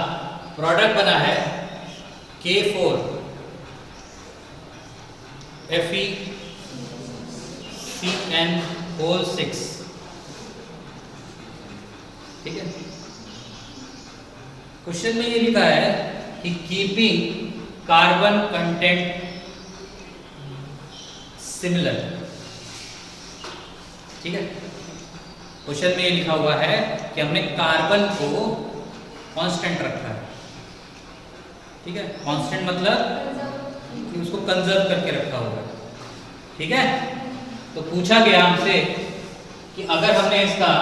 प्रोडक्ट बना है K4 FeCN6, ठीक है। क्वेश्चन में ये लिखा है कि कीपिंग कार्बन कंटेंट सिमिलर, ठीक है। क्वेश्चन में ये लिखा हुआ है कि हमने कार्बन को कांस्टेंट रखा है, ठीक है। कांस्टेंट मतलब कि उसको कंजर्व करके रखा हुआ है, ठीक है। तो पूछा गया हमसे कि अगर हमने इसका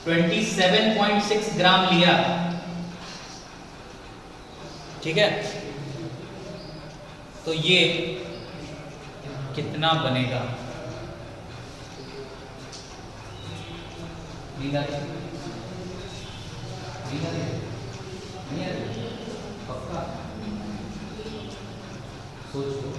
27.6 ग्राम लिया, ठीक है, तो ये कितना बनेगा? पक्का सोचो।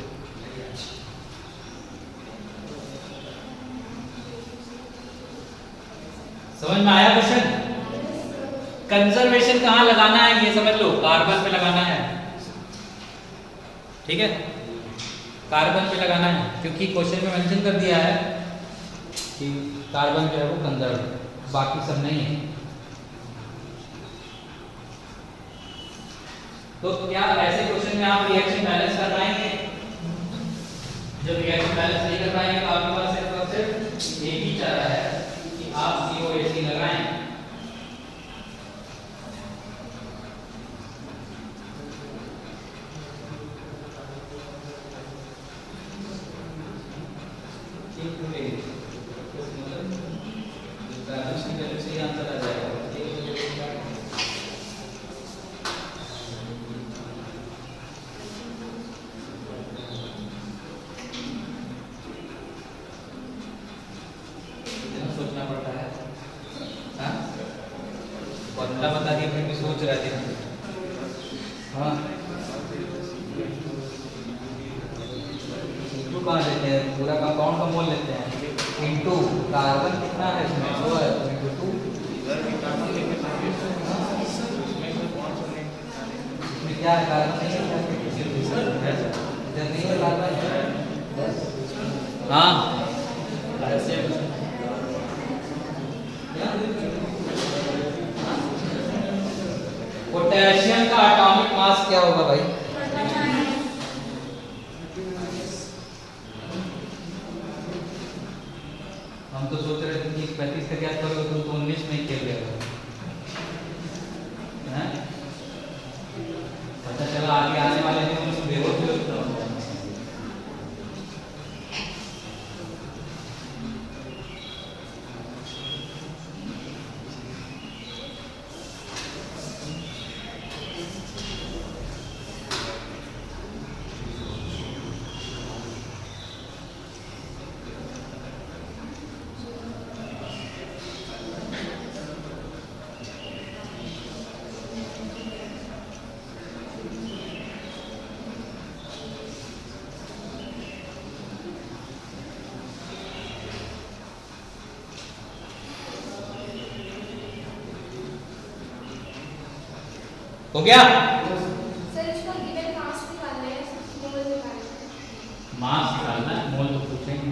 समझ में आया क्वेश्चन? कंजर्वेशन कहां लगाना है ये समझ लो, कार्बन पे लगाना है, ठीक है। कार्बन पे लगाना है क्योंकि क्वेश्चन में मेंशन कर दिया है कि कार्बन जो है वो कंजर्व, बाकी सब नहीं है। तो क्या ऐसे क्वेश्चन में आप रिएक्शन बैलेंस कर पाएंगे? जब रिएक्शन बैलेंस नहीं कर पाएंगे तो आपके पास सिर्फ और सिर्फ एक ही चारा है कि आप COAC लगाएं। उल्टा बता दिया, फिर भी सोच रहे थे। हाँ इंटू कहाँ लेते हैं, पूरा कंपाउंड का मोल लेते हैं। इंटू कार्बन कितना है इसमें, 2 है, इंटू 2। इसमें क्या है, कार्बन नहीं है, इधर नहीं है कार्बन। हाँ पोटेशियम का एटॉमिक मास क्या होगा भाई? हम तो सोच रहे थे कि 35 का क्या करोगे, तुम तो 19 में खेल रहे हो। पता चला आगे आने वाले दिन में बेहोश भी होता होगा। हो गया? सर इसको गिवन मास निकालना है, मोल निकालना है। मास निकालना है, मोल तो पूछेंगे।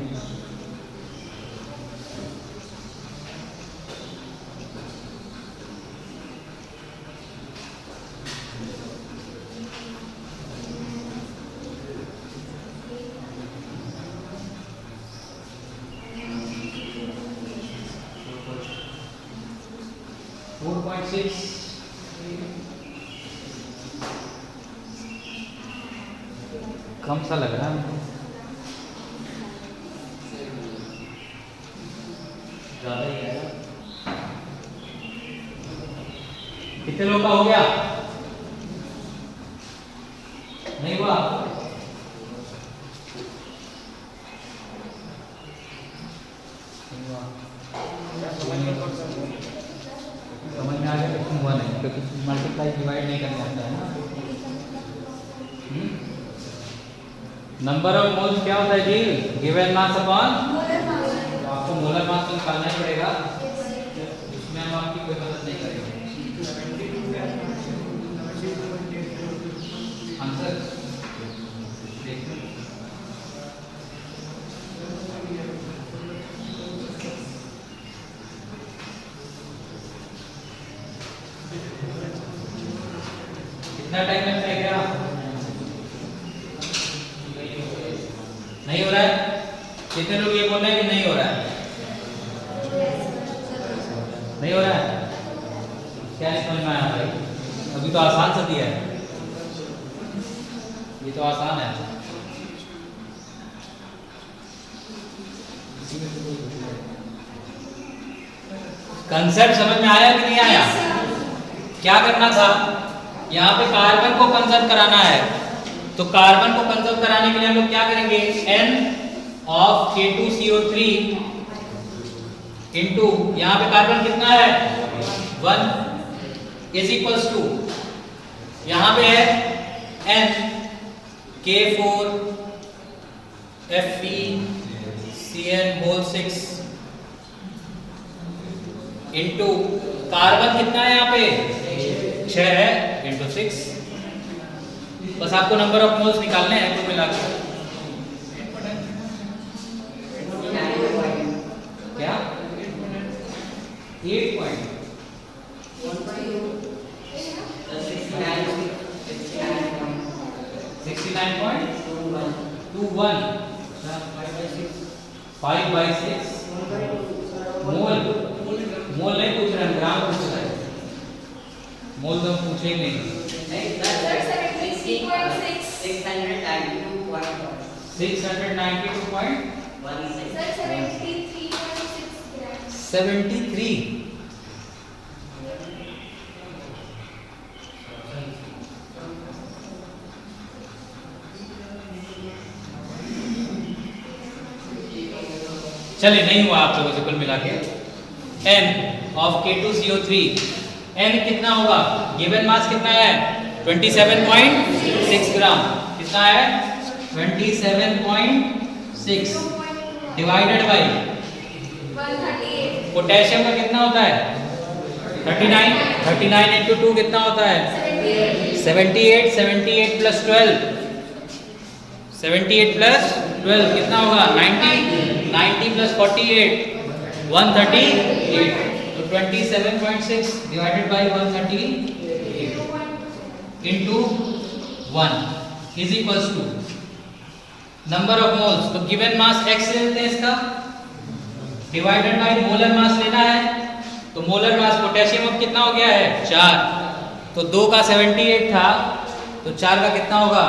कम सा लग रहा है हमको, ज्यादा ही है। कितने लोग का हो गया? नहीं हुआ? समझ में आ गया? क्यों हुआ नहीं? क्योंकि मल्टीप्लाई डिवाइड नहीं करना आता है ना। नंबर ऑफ मोल्स क्या होता है जी? गिवन मास अपॉन, आपको मोलर मास तो निकालना ही पड़ेगा, इसमें हम आपकी कोई मदद नहीं करेंगे। आंसर कितना टाइम लगता है? क्या नहीं हो रहा है? कितने लोग ये बोल रहे हैं कि नहीं हो रहा है? नहीं हो रहा है? क्या नहीं समझ में आया भाई? अभी तो आसान सा दिया है, ये तो आसान है। कंसेप्ट समझ में आया कि नहीं आया? क्या करना था, यहाँ पे कार्बन को कंजर्व कराना है, तो कार्बन को कंजर्व कराने के लिए हम लोग क्या करेंगे? N ऑफ K2CO3 इंटू यहाँ पे कार्बन कितना है 1 इज इक्वल्स टू यहाँ पे है N K4FeCN whole 6 into carbon कितना है यहाँ पे 6 है इंटू 6। बस आपको नंबर ऑफ मोल्स निकालने हैं तो मिलाकर क्या 69.21 5/6 मोल। मोल नहीं पूछ रहे हैं, ग्राम पूछ रहे हैं। मोल तो हम पूछेंगे नहीं। सर 73.6 692.16 सर 73.6 ग्राम। 73। चलिए नहीं हुआ आप लोगों से कुल मिला के। N ऑफ K2CO3 n कितना होगा, गिवन मास कितना है 27.6 ग्राम, कितना है 27.6 डिवाइडेड बाई 138 पोटेशियम का कितना होता है 39 इंटू 2 कितना होता है 78 प्लस 12 कितना होगा 90 प्लस 48 138, तो 27.6 divided by 138 into 1 is equals to number of moles, तो गिवन मास x लेते हैं इसका डिवाइडेड बाई मोलर मास लेना है, तो मोलर मास पोटेशियम अब कितना हो गया है 4, तो 2 का 78 था तो 4 का कितना होगा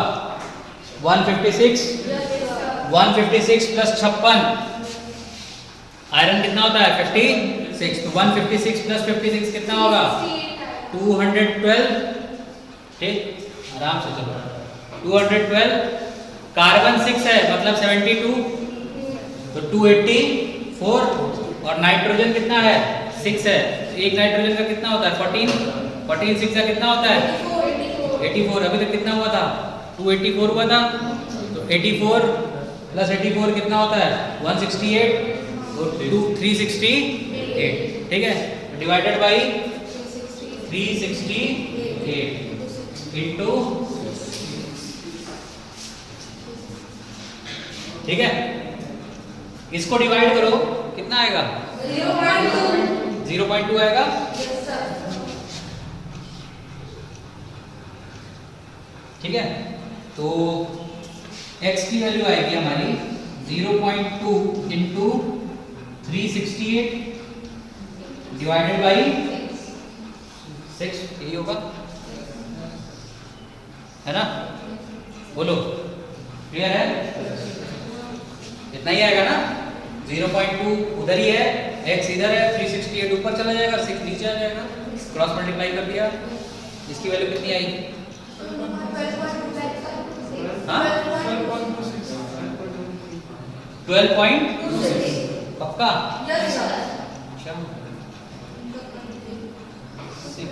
156 प्लस 56, आयरन कितना होता है 56, तो 156 प्लस 56 कितना होगा 212, ठीक आराम से चलो 212, कार्बन 6 है मतलब 72, तो 284 और नाइट्रोजन कितना है 6 है, तो एक नाइट्रोजन का कितना होता है 14 6 का कितना होता है 84, अभी तक कितना हुआ था 284 हुआ था, तो 84 प्लस 84 कितना होता है 168 और 368, ठीक है, डिवाइडेड बाई 368 इंटू, ठीक है, इसको डिवाइड करो कितना आएगा 0.2 आएगा, ठीक है, तो x की वैल्यू आएगी हमारी 0.2 इंटू 368 डिवाइडेड बाई 6, यही होगा है ना, बोलो क्लियर है, इतना ही आएगा ना, 0.2 उधर ही है, x इधर है, 368 ऊपर चला जाएगा, 6 नीचे आ जाएगा, क्रॉस मल्टीप्लाई कर दिया, इसकी वैल्यू कितनी आई 12.26 पक्का, अच्छा 6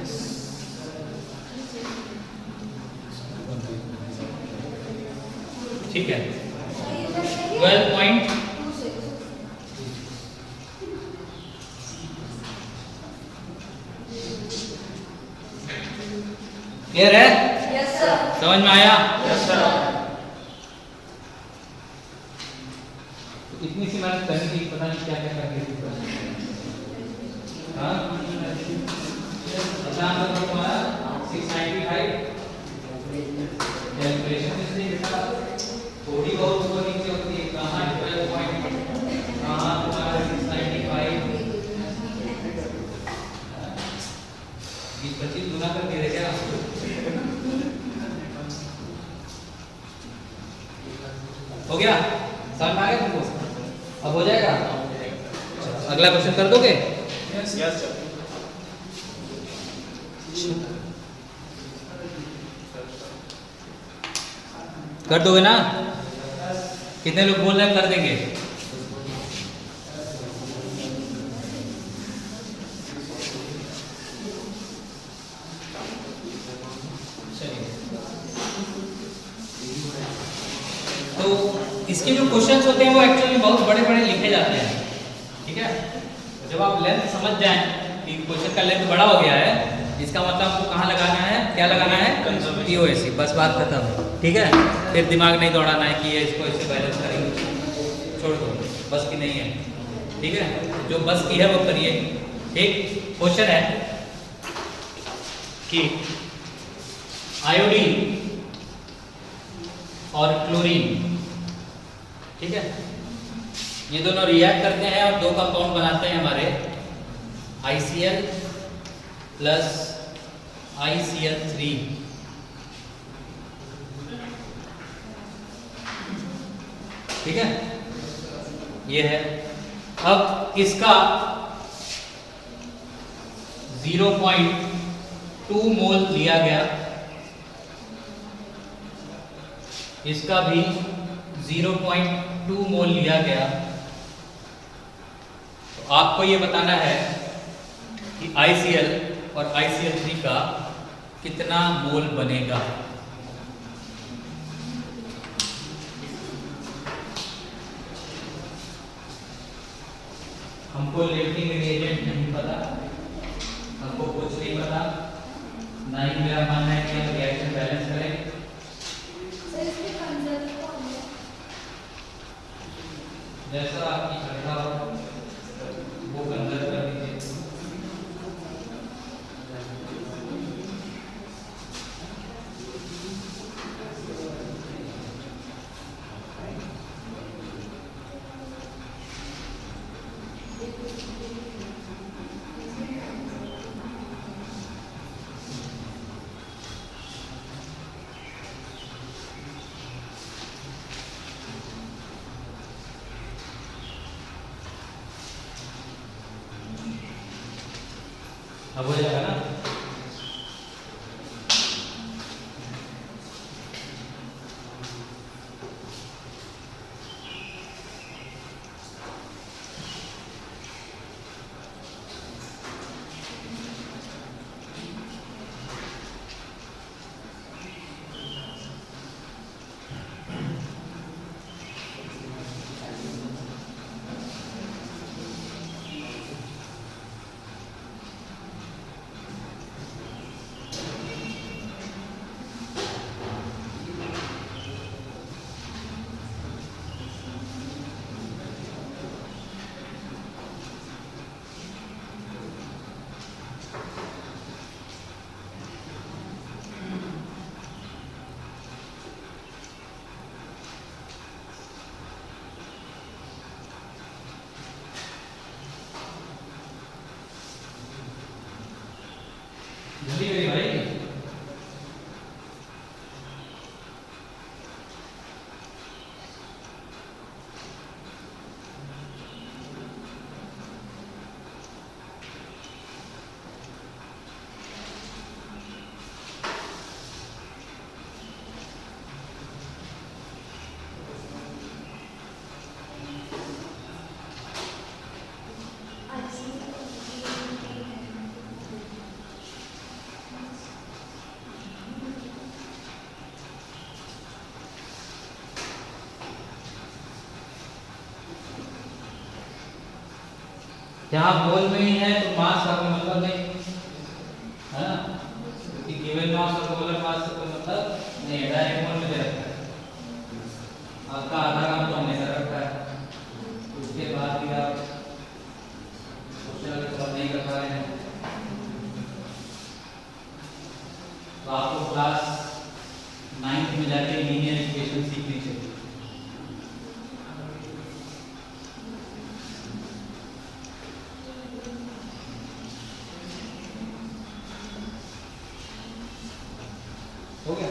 ठीक है 12. क्लियर है, समझ में आया, इतनी सी मेहनत करनी थी, पता नहीं क्या क्या करके तुम्हारा 695 कैलकुलेशन इसलिए बेटा थोड़ी बहुत ऊपर नीचे होती है, कहाँ 12 पॉइंट कहाँ तुम्हारा 695 20-25 गुना कर दे क्या हो गया, समझ में आ गया तुमको, अब हो जाएगा, अगला क्वेश्चन कर दोगे, यस कर दोगे ना, कितने लोग बोल रहे हैं कर देंगे, तो इसके जो क्वेश्चंस होते हैं वो एक्चुअली बहुत बड़े बड़े लिखे जाते हैं, ठीक है, जब आप लेंथ समझ जाएं कि क्वेश्चन का लेंथ बड़ा हो गया है, इसका मतलब आपको कहाँ लगाना है, क्या लगाना है POSC, बस बात खत्म, ठीक है, फिर दिमाग नहीं दौड़ाना है कि ये इसको इससे बैलेंस करेंगे, छोड़ दो, बस की नहीं है, ठीक है, जो बस की है वो करिए, ठीक। क्वेश्चन है कि आयोडीन और क्लोरीन, ठीक है, ये दोनों रिएक्ट करते हैं और दो कंपाउंड बनाते हैं हमारे ICl प्लस ICl3, ठीक है, ये है, अब इसका 0.2 मोल लिया गया, इसका भी 0.2 मोल लिया गया, तो आपको ये बताना है कि ICl और ICl3 का कितना मोल बनेगा। हमको लिफ्टिंग रिएजेंट नहीं पता, हमको कुछ नहीं पता, ना ही मेरा मानना है कि हम रिएक्शन बैलेंस करें। सर इसमें कंजर्व कौन है? जैसा आपकी श्रद्धा हो वो कंजर्व कर दीजिए। अब हो जाएगा ना। जल्दी करिए भाई। यहाँ मोल में ही है तो मास का कोई मतलब नहीं है ना, कि गिवन मास और मोलर मास से कोई मतलब नहीं है, डायरेक्ट मोल में दे रखा है। आपका आधा काम तो हमने कर रखा है, उसके बाद भी आप क्वेश्चन अगर सॉल्व नहीं कर पा रहे हैं तो आपको क्लास 9th में जाके लीनियर इक्वेशन सीखनी चाहिए। हो गया?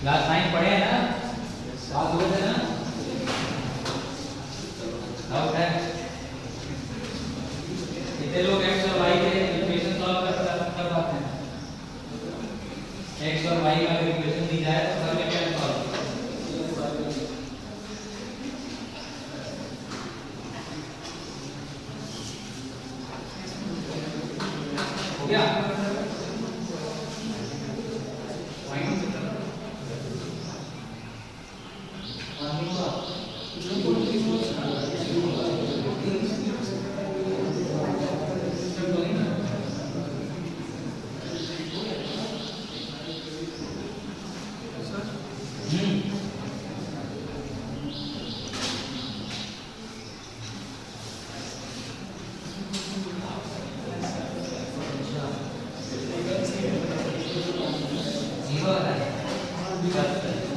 क्लास 9 पढ़े हैं ना, पास हुए थे ना, डाउट है? कितने लोग x और y के इक्वेशन सॉल्व कर पाते हैं? x और y का अगर इक्वेशन दी जाए तो कर लेंगे हम सॉल्व। हो गया?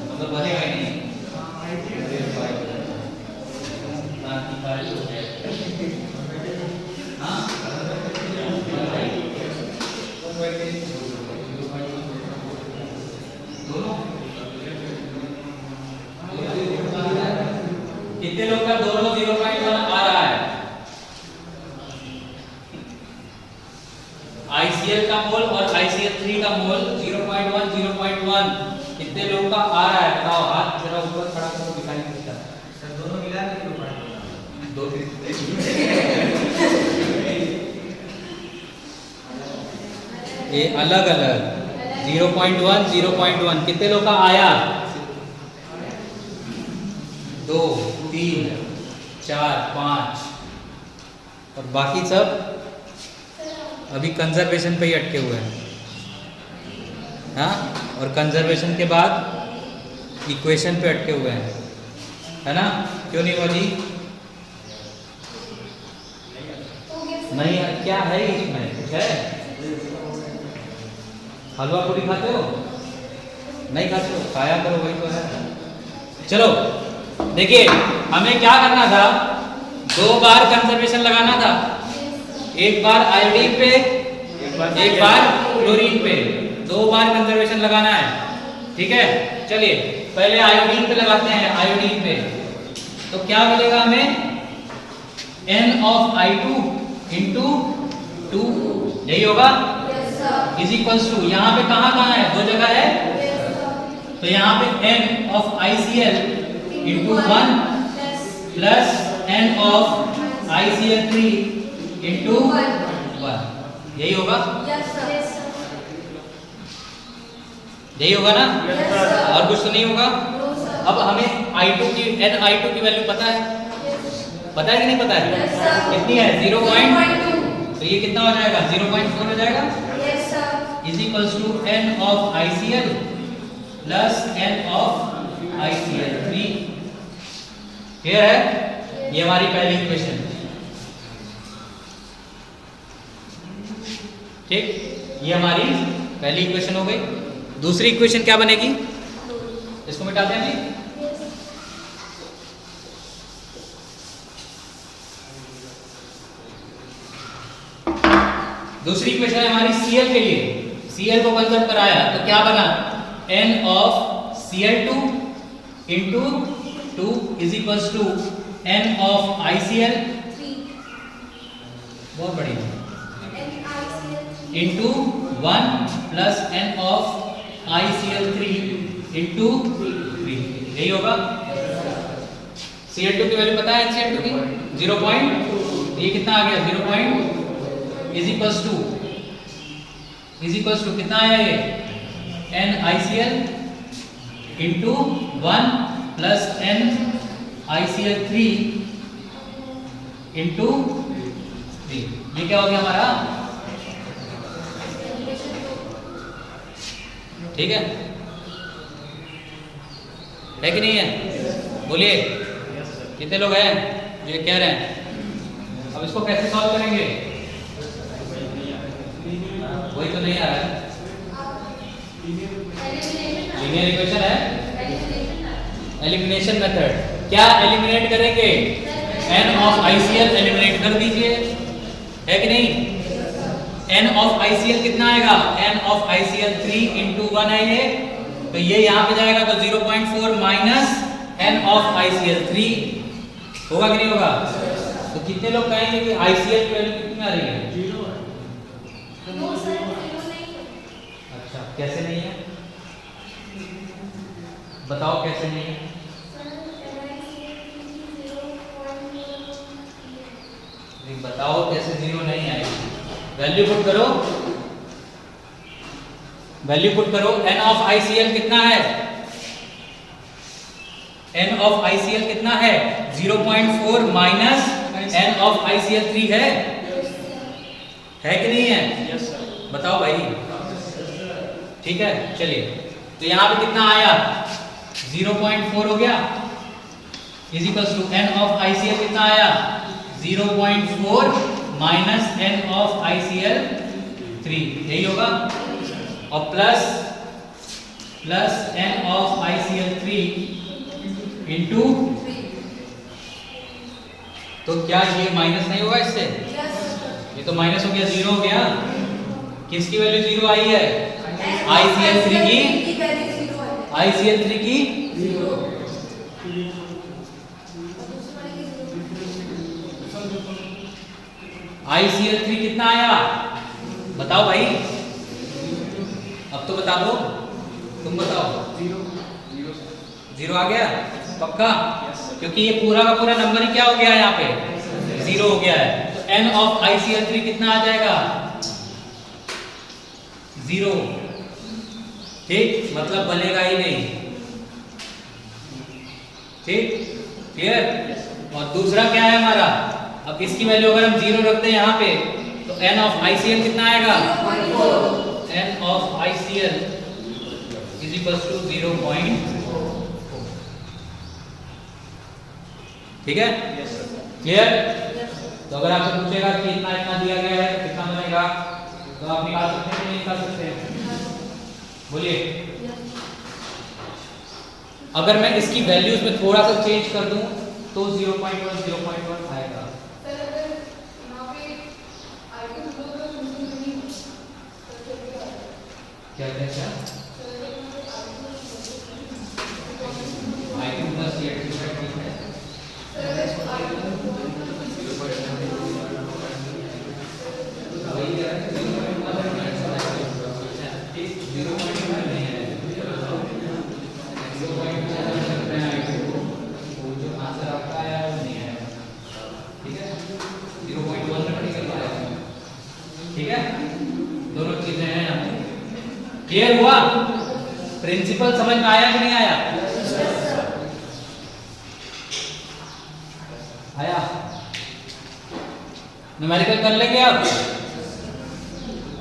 मतलब बनेगा ही नहीं। कितने लोग का दोनों 0.1 आ रहा है? ICl का मोल और ICl3 का मोल 0.1 0.1 कितने लोग का आ रहा है? बताओ, हाथ जरा ऊपर खड़ा करो, दिखाई नहीं देता। सर दोनों मिला के 0.1 ये अलग अलग 0.1 0.1 कितने लोग का आया? 2 3 4 5 और बाकी सब अभी कंजर्वेशन पे ही अटके हुए हैं। हाँ, और कंजर्वेशन के बाद इक्वेशन पे अटके हुए हैं, है ना? क्यों नहीं हुआ जी? नहीं, क्या है इसमें? कुछ है? हलवा पूरी खाते हो? नहीं खाते हो? खाया करो, वही तो है। चलो देखिए, हमें क्या करना था? 2 बार कंजर्वेशन लगाना था, एक बार आयोडीन पे, एक बार क्लोरीन पे, 2 बार कंजर्वेशन लगाना है। ठीक है, चलिए पहले आयोडीन पे लगाते हैं। आयोडीन पे तो क्या मिलेगा हमें? N of I2 इंटू 2, यही होगा? इज इक्वल्स टू, यहाँ पे कहाँ कहाँ है? 2 जगह है, तो यहाँ पे N of ICl into 1 plus N of ICl3 into 1, यही होगा? यही होगा ना? और कुछ तो नहीं होगा? अब हमें I2 की NI2 की वैल्यू पता है? पता है कि नहीं पता है? कितनी है? 0. तो ये कितना हो जाएगा? 0.4 हो जाएगा। Is equals to N of ICl plus N of ICl3। Clear है? ये हमारी पहली इक्वेशन। ठीक, ये हमारी पहली इक्वेशन हो गई। दूसरी इक्वेशन क्या बनेगी? इसको मिटाते हैं जी। दूसरी इक्वेशन है हमारी Cl के लिए। Cl को कंजर्व कराया तो क्या बना? N of Cl2 into 2 is equals to N of ICl, बहुत बढ़िया, into 1 plus N of ICl3 into 3, यही होगा? Cl2 की वैल्यू पता है? Cl2 की 0. ये कितना आ गया? 0. इज इक्वल्स टू कितना आया ये? NiCl into 1 plus NiCl3 into 3, ये क्या हो गया हमारा? ठीक है कि नहीं है? बोलिए, कितने लोग हैं जो ये कह रहे हैं? अब इसको कैसे सॉल्व करेंगे? वही तो नहीं आ रहा है। लीनियर इक्वेशन है, एलिमिनेशन मेथड। क्या एलिमिनेट करेंगे? N of ICl एलिमिनेट कर दीजिए, है कि नहीं? N of ICl कितना आएगा? N of ICl3 इंटू 1 है ये, तो ये यहाँ पे जाएगा तो 0.4 माइनस N of ICl3 होगा कि नहीं होगा? तो कितने लोग कहेंगे कि ICl की वैल्यू कितनी आ रही है? 0 है। अच्छा, कैसे नहीं है? बताओ कैसे नहीं है? बताओ कैसे 0 नहीं आएगी? वैल्यू पुट करो, वैल्यू पुट करो। N of ICl कितना है? N of ICl कितना है? 0.4 माइनस N of ICl3 है कि नहीं है? yes, बताओ भाई। ठीक है, चलिए तो यहाँ पे कितना आया? 0.4 हो गया, is equals to N of ICl कितना आया? 0.4 माइनस N of ICl3, यही होगा। और plus N of ICl3 into, तो क्या ये माइनस नहीं होगा इससे? ये तो माइनस हो गया, 0 हो गया। किसकी वैल्यू 0 आई है? ICl3 की, ICl3 की 0। ICl3 कितना आया? बताओ भाई, अब तो बता दो, तुम बताओ। 0 आ गया पक्का? क्योंकि ये पूरा का पूरा नंबर ही क्या हो गया यहाँ पे? जीरो हो गया है, तो N ऑफ ICl3 कितना आ जाएगा? जीरो। ठीक, मतलब बनेगा ही नहीं। ठीक, क्लियर? और दूसरा क्या है हमारा? अब इसकी वैल्यू अगर हम जीरो रखते हैं यहाँ पे, तो N ऑफ ICl कितना आएगा? N of ICl is equal to 0.4। ठीक है, क्लियर? तो अगर आपसे पूछेगा कि इतना इतना दिया गया है तो कितना बनेगा, तो आप निकाल सकते हैं नहीं निकाल सकते हैं? बोलिए। अगर मैं इसकी वैल्यूज में थोड़ा सा चेंज कर दूं तो 0.1 0.1 आएगा। सर अगर यहाँ पे आइटम दो तो नहीं क्या क्या आइटम प्लस ये ठीक है। वही है 0.1 नहीं है, 0.1 जो आंसर आपका आया वो नहीं है। ठीक है, 0.1 निकल आया। ठीक है, दोनों चीजें हैं यहाँ पे। क्लियर हुआ? प्रिंसिपल समझ में आया कि नहीं आया? आया? न्यूमेरिकल कर लेंगे आप।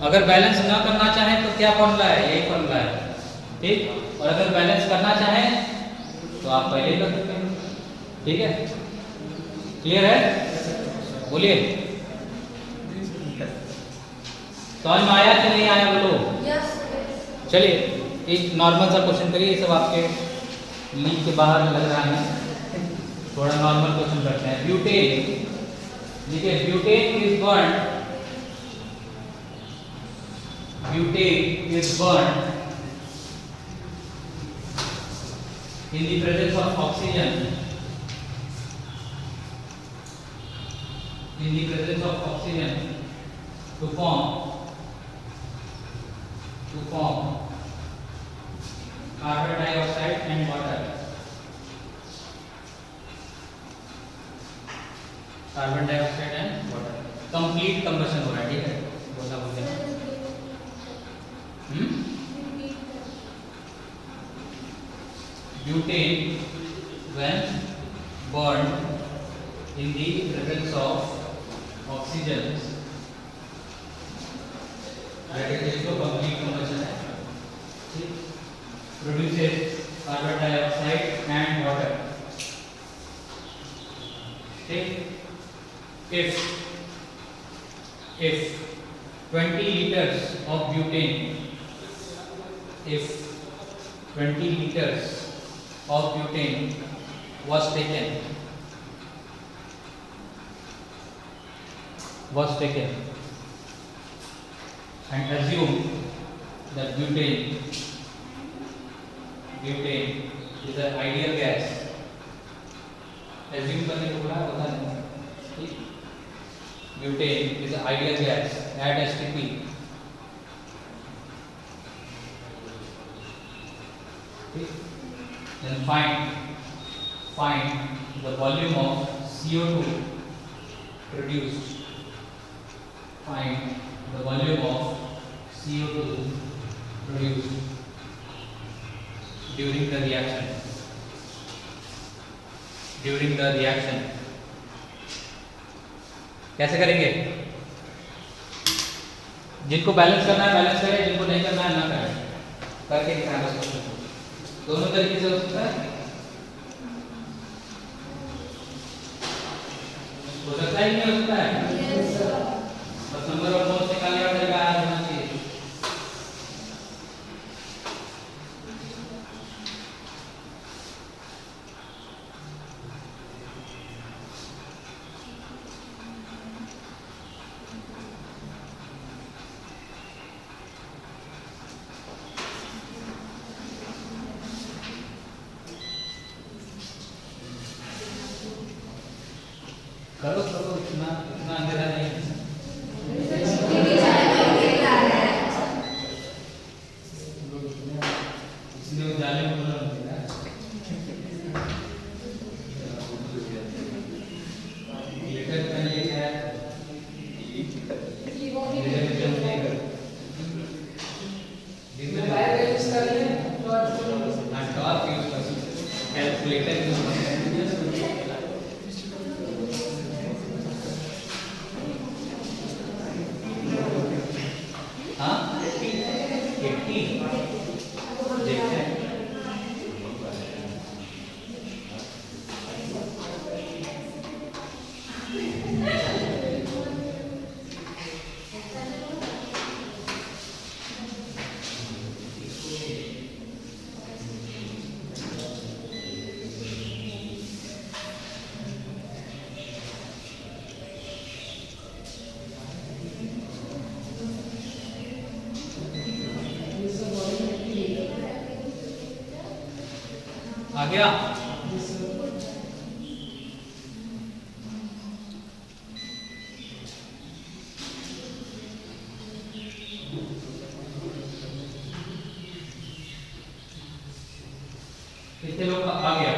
अगर बैलेंस ना करना चाहें तो क्या फॉर्मूला है? यही फॉर्मूला है। ठीक, और अगर बैलेंस करना चाहें तो आप पहले ही कर सकते हैं। ठीक है, क्लियर है? बोलिए। समझ में आया कि नहीं आया बोलो? चलिए एक नॉर्मल सा क्वेश्चन करिए, ये सब आपके लीग के बाहर लग रहा है, थोड़ा नॉर्मल क्वेश्चन करते हैं। ब्यूटेन, देखिए butane is burn, butane is burn in the presence of oxygen, in the presence of oxygen to form carbon dioxide and water, carbon dioxide and water, complete combustion हो रहा है। ठीक है, बोला बोलिए। Butane when burned in the presence of oxygen, that is इसको complete combustion है, produces carbon dioxide and water. If 20 liters of butane, if 20 liters of butane was taken and assume that butane is an ideal gas, assume करने को बोला होता नहीं, butane is an ideal gas, add STP, then find the volume of CO2 produced. Find the volume of CO2 produced during the reaction. कैसे करेंगे? जिनको balance करना है बैलेंस करें, जिनको नहीं करना है ना करें, करके दिखाना। दोनों तरीके से हो सकता है। हो सकता है कि नहीं हो सकता है? बस नंबर और नोट्स निकालने का तरीका याद होना चाहिए। करो इतना अंधेरा नहीं है। इसलिए उजाले में बोला लेटर पहले गया? कितने लोग आ गया?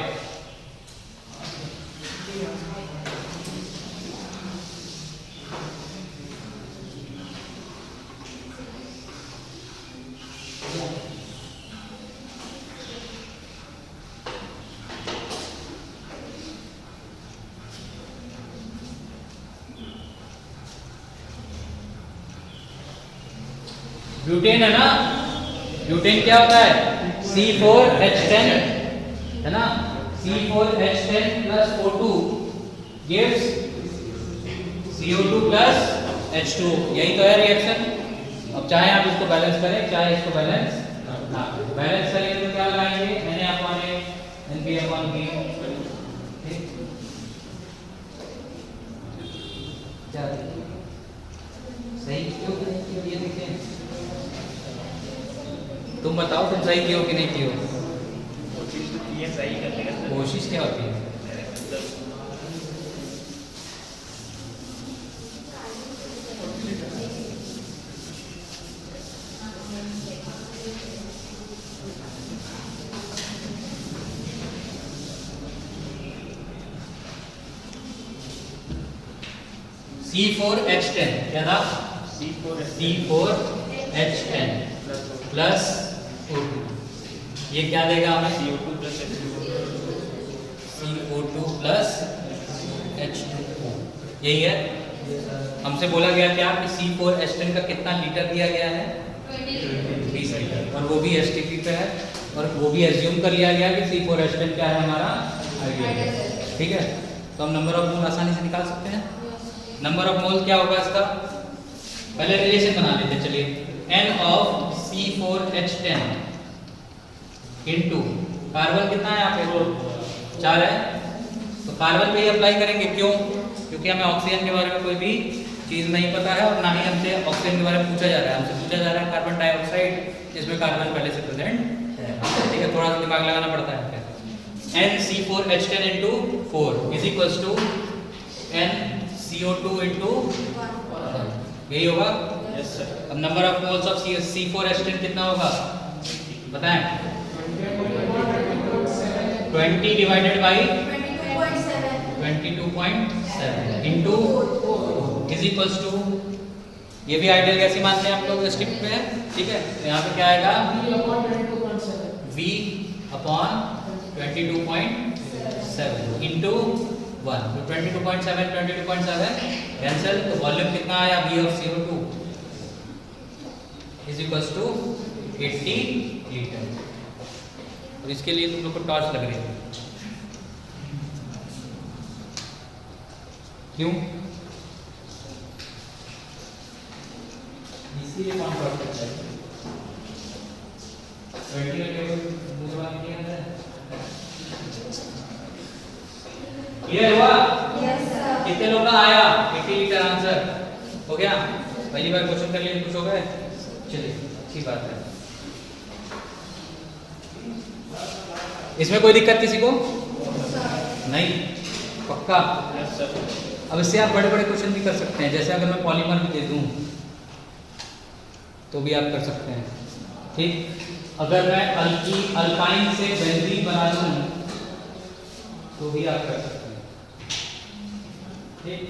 ब्यूटेन है ना, ब्यूटेन क्या होता है? C4H10 है ना, C4H10 plus O2 gives CO2 plus H2, यही तो है रिएक्शन। अब चाहे आप इसको बैलेंस करें चाहे इसको बैलेंस ना करें, बैलेंस करेंगे तो क्या लगाएंगे? Na/A NB/B। क्या सही क्यों नहीं किया ये देखिए, तुम बताओ तुम सही कियो कि नहीं कियो? कोशिश क्या होती है? C4H10 क्या था? C4H10 प्लस O2, ये क्या देगा हमें? CO2 प्लस H2O, यही है। हमसे बोला गया क्या कि C4H10 का कितना लीटर दिया गया है? 20 लीटर, और वो भी STP पे है, और वो भी एज्यूम कर लिया गया कि C4H10 क्या है हमारा? आइडियल है। ठीक है, तो हम नंबर ऑफ मोल आसानी से निकाल सकते हैं। नंबर ऑफ मोल क्या होगा इसका? पहले रिलेशन बना लेते हैं, चलिए। N of C4H10 into carbon कितना है यहाँ पे? 4 है, तो कार्बन पे ही अप्लाई करेंगे। क्यों? क्योंकि हमें ऑक्सीजन के बारे में कोई भी चीज़ नहीं पता है, और ना ही हमसे ऑक्सीजन के बारे में पूछा जा रहा है। हमसे पूछा जा रहा है कार्बन डाइऑक्साइड, जिसमें कार्बन पहले से प्रेजेंट है। ठीक है, थोड़ा सा दिमाग लगाना पड़ता है। NC4H10 into 4 is equals to NCO2 into, यही होगा। अब number of moles of C4H10 कितना होगा बताएं? 20 divided by 22.7 into is equals to, ये भी आइडियल गैस ही मानते हैं हम लोग स्ट्रिक्ट में, ठीक है। तो यहाँ पे क्या आएगा? V अपॉन 22.7 इंटू 1, तो 22.7 कैंसिल, तो वॉल्यूम कितना आया? V of CO2 is equals to 80 litre. और इसके लिए तुम लोग को टॉर्च लग रही है, क्यों? इसीलिए कौन टॉर्च करता है? 20 क्लियर हुआ? Yes sir. कितने लोग का आया? 80 लीटर आंसर हो गया। पहली बार क्वेश्चन कर लिए, कुछ हो गए? चलिए, अच्छी बात है। इसमें कोई दिक्कत किसी को नहीं? पक्का? अब इससे आप बड़े बड़े क्वेश्चन भी कर सकते हैं, जैसे अगर मैं पॉलीमर भी दे दूं तो भी आप कर सकते हैं। ठीक, अगर मैं अल्काइन से बेंजीन बना दूं तो भी आप कर सकते हैं। ठीक,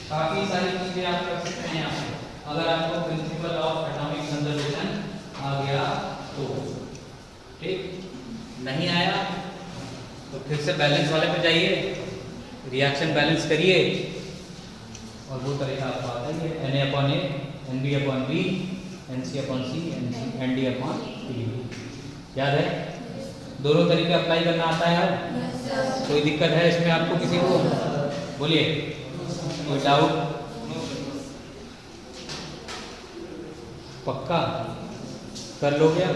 काफी सारी चीजें आप कर सकते हैं यहाँ पे, अगर आपको प्रिंसिपल ऑफ एटॉमिक कंजर्वेशन आ गया तो। ठीक, नहीं आया तो फिर से बैलेंस वाले पे जाइए, रिएक्शन बैलेंस करिए, और वो तरीका आपको आता है Na/A NB/B NC/C ND/P। याद है? दोनों तरीके अप्लाई करना आता है यार? कोई दिक्कत है इसमें आपको किसी को? बोलिए, कोई डाउट? पक्का कर लोगे आप?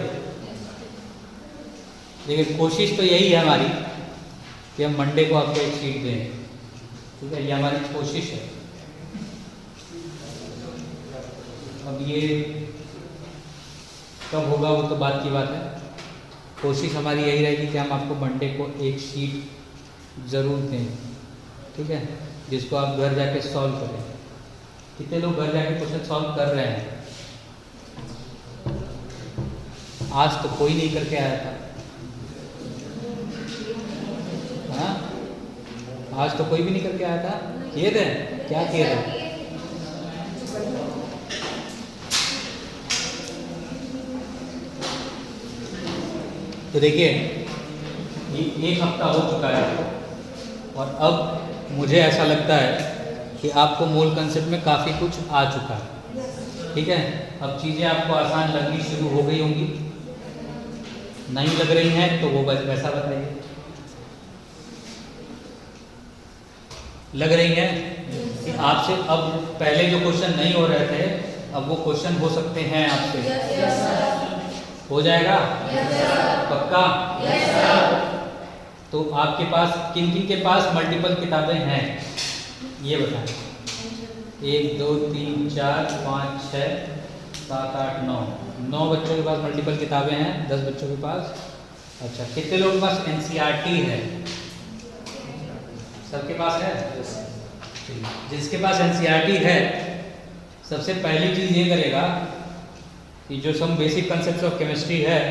देखिए, कोशिश तो यही है हमारी कि हम मंडे को आपको एक शीट दें, ठीक है, ये हमारी कोशिश है। अब ये कब होगा वो तो बात की बात है, कोशिश हमारी यही रहेगी कि हम आपको मंडे को एक शीट ज़रूर दें, ठीक है, जिसको आप घर जाके सॉल्व करें। कितने लोग घर जाके क्वेश्चन सॉल्व कर रहे हैं? आज तो कोई नहीं करके आया था। हाँ, आज तो कोई भी नहीं करके आया था। किए थे? क्या किए थे? तो देखिए, ये एक हफ्ता हो चुका है और अब मुझे ऐसा लगता है कि आपको मूल कंसेप्ट में काफ़ी कुछ आ चुका है, ठीक है। अब चीज़ें आपको आसान लगनी शुरू हो गई होंगी, नहीं लग रही हैं तो वो बस वैसा बताइए। लग रही हैं कि आपसे अब पहले जो क्वेश्चन नहीं हो रहे थे अब वो क्वेश्चन हो सकते हैं आपसे। हो जाएगा? पक्का? तो आपके पास किन किन के पास मल्टीपल किताबें हैं ये बताएं। 1 2 3 4 5 6 7 8 9 बच्चों के पास मल्टीपल किताबें हैं। 10 बच्चों के पास। अच्छा, कितने लोगों के पास एनसीईआरटी है? सबके पास है? जिसके पास एनसीईआरटी है सबसे पहली चीज़ ये करेगा कि जो some basic concept of chemistry है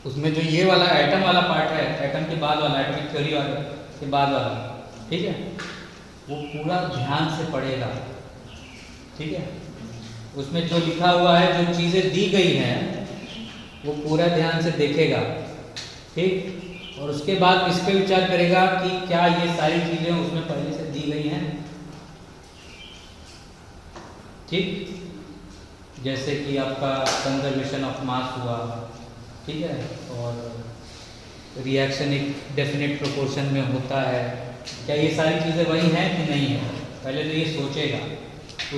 उसमें जो ये वाला एटम वाला पार्ट है, एटम के बाद वाला, एटॉमिक थ्योरी वाला के बाद वाला, ठीक है, वो पूरा ध्यान से पढ़ेगा, ठीक है। उसमें जो लिखा हुआ है, जो चीज़ें दी गई हैं वो पूरा ध्यान से देखेगा, ठीक। और उसके बाद इस पे विचार करेगा कि क्या ये सारी चीज़ें उसमें पहले से दी गई हैं, ठीक। जैसे कि आपका कंजर्वेशन ऑफ मास हुआ, ठीक है, और रिएक्शन एक डेफिनेट प्रोपोर्शन में होता है, क्या ये सारी चीज़ें वही हैं कि नहीं है, पहले तो ये सोचेगा।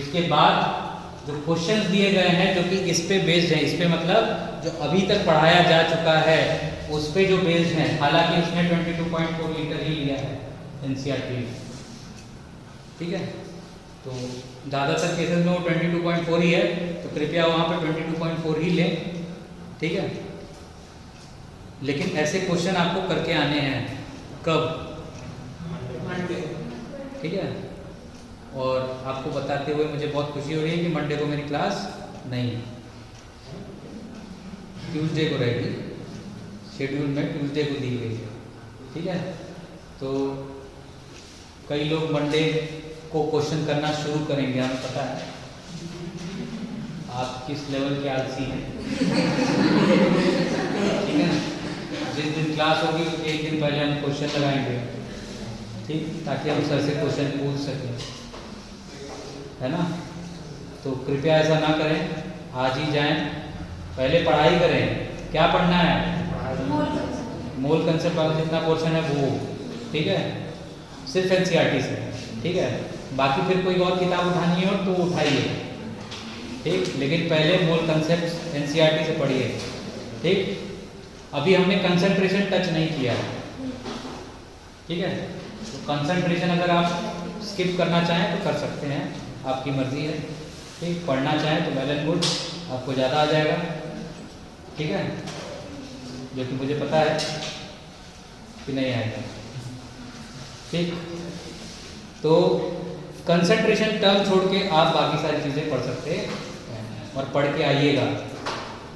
उसके बाद जो क्वेश्चंस दिए गए हैं जो कि इस पे बेस्ड हैं, इस पे मतलब जो अभी तक पढ़ाया जा चुका है उस पे जो बेस्ड हैं, हालांकि उसने 22.4 लीटर ही लिया है एनसीईआरटी में, ठीक है। तो ज़्यादातर केसेस में वो 22.4 ही है, तो कृपया वहाँ पे 22.4 ही लें, ठीक है। लेकिन ऐसे क्वेश्चन आपको करके आने हैं कब? मंडे, ठीक है। और आपको बताते हुए मुझे बहुत खुशी हो रही है कि मंडे को मेरी क्लास नहीं है, ट्यूसडे को रहेगी, शेड्यूल में ट्यूसडे को दी गई है, ठीक है। तो कई लोग मंडे को क्वेश्चन करना शुरू करेंगे, हमें पता है आप किस लेवल के आलसी हैं, ठीक है। जिस दिन क्लास होगी उसके एक दिन पहले हम क्वेश्चन लगाएंगे, ठीक, ताकि हम सर से क्वेश्चन पूछ सकें, है ना। तो कृपया ऐसा ना करें, आज ही जाएं, पहले पढ़ाई करें। क्या पढ़ना है? मोल कंसेप्ट वाला जितना पोर्शन है वो, ठीक है, सिर्फ एनसीईआरटी से, ठीक है। बाकी फिर कोई और किताब उठानी हो तो उठाइए, ठीक, लेकिन पहले मोल कंसेप्ट एनसीईआरटी से पढ़िए, ठीक। अभी हमने कंसंट्रेशन टच नहीं किया है, ठीक है। तो कंसंट्रेशन अगर आप स्किप करना चाहें तो कर सकते हैं, आपकी मर्जी है, ठीक। पढ़ना चाहें तो वेल एंड गुड, आपको ज़्यादा आ जाएगा, ठीक है, जो कि मुझे पता है कि नहीं आएगा, ठीक। तो कंसंट्रेशन टर्म छोड़ के आप बाकी सारी चीज़ें पढ़ सकते हैं और पढ़ के आइएगा,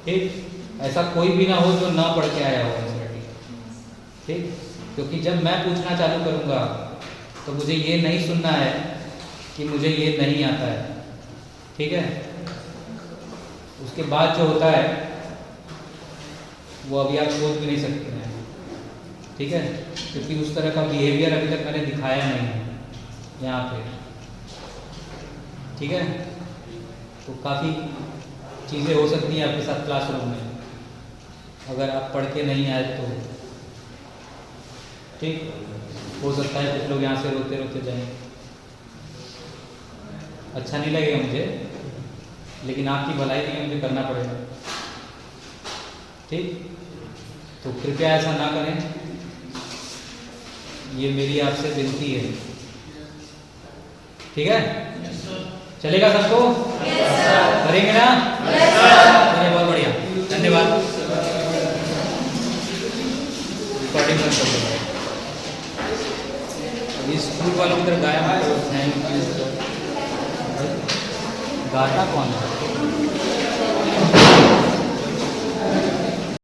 ठीक। ऐसा कोई भी ना हो जो ना पढ़ के आया हो एनसीईआरटी, ठीक। क्योंकि जब मैं पूछना चालू करूँगा तो मुझे ये नहीं सुनना है कि मुझे ये नहीं आता है, ठीक है। उसके बाद जो होता है वो अभी आप सोच भी नहीं सकते हैं, ठीक है, क्योंकि उस तरह का बिहेवियर अभी तक मैंने दिखाया नहीं है यहाँ पे, ठीक है। तो काफ़ी चीज़ें हो सकती हैं आपके साथ क्लासरूम में अगर आप पढ़ के नहीं आए तो, ठीक। हो सकता है कुछ लोग यहाँ से रोते रोते जाएं, अच्छा नहीं लगेगा मुझे, लेकिन आपकी भलाई के लिए मुझे करना पड़ेगा, ठीक। तो कृपया ऐसा ना करें, ये मेरी आपसे विनती है, ठीक है। चलेगा सबको? करेंगे ना? चलिए, बहुत बढ़िया, धन्यवाद। ये स्कूल वालों की तरह गाया मतलब थैंक यू सर। गाता कौन है?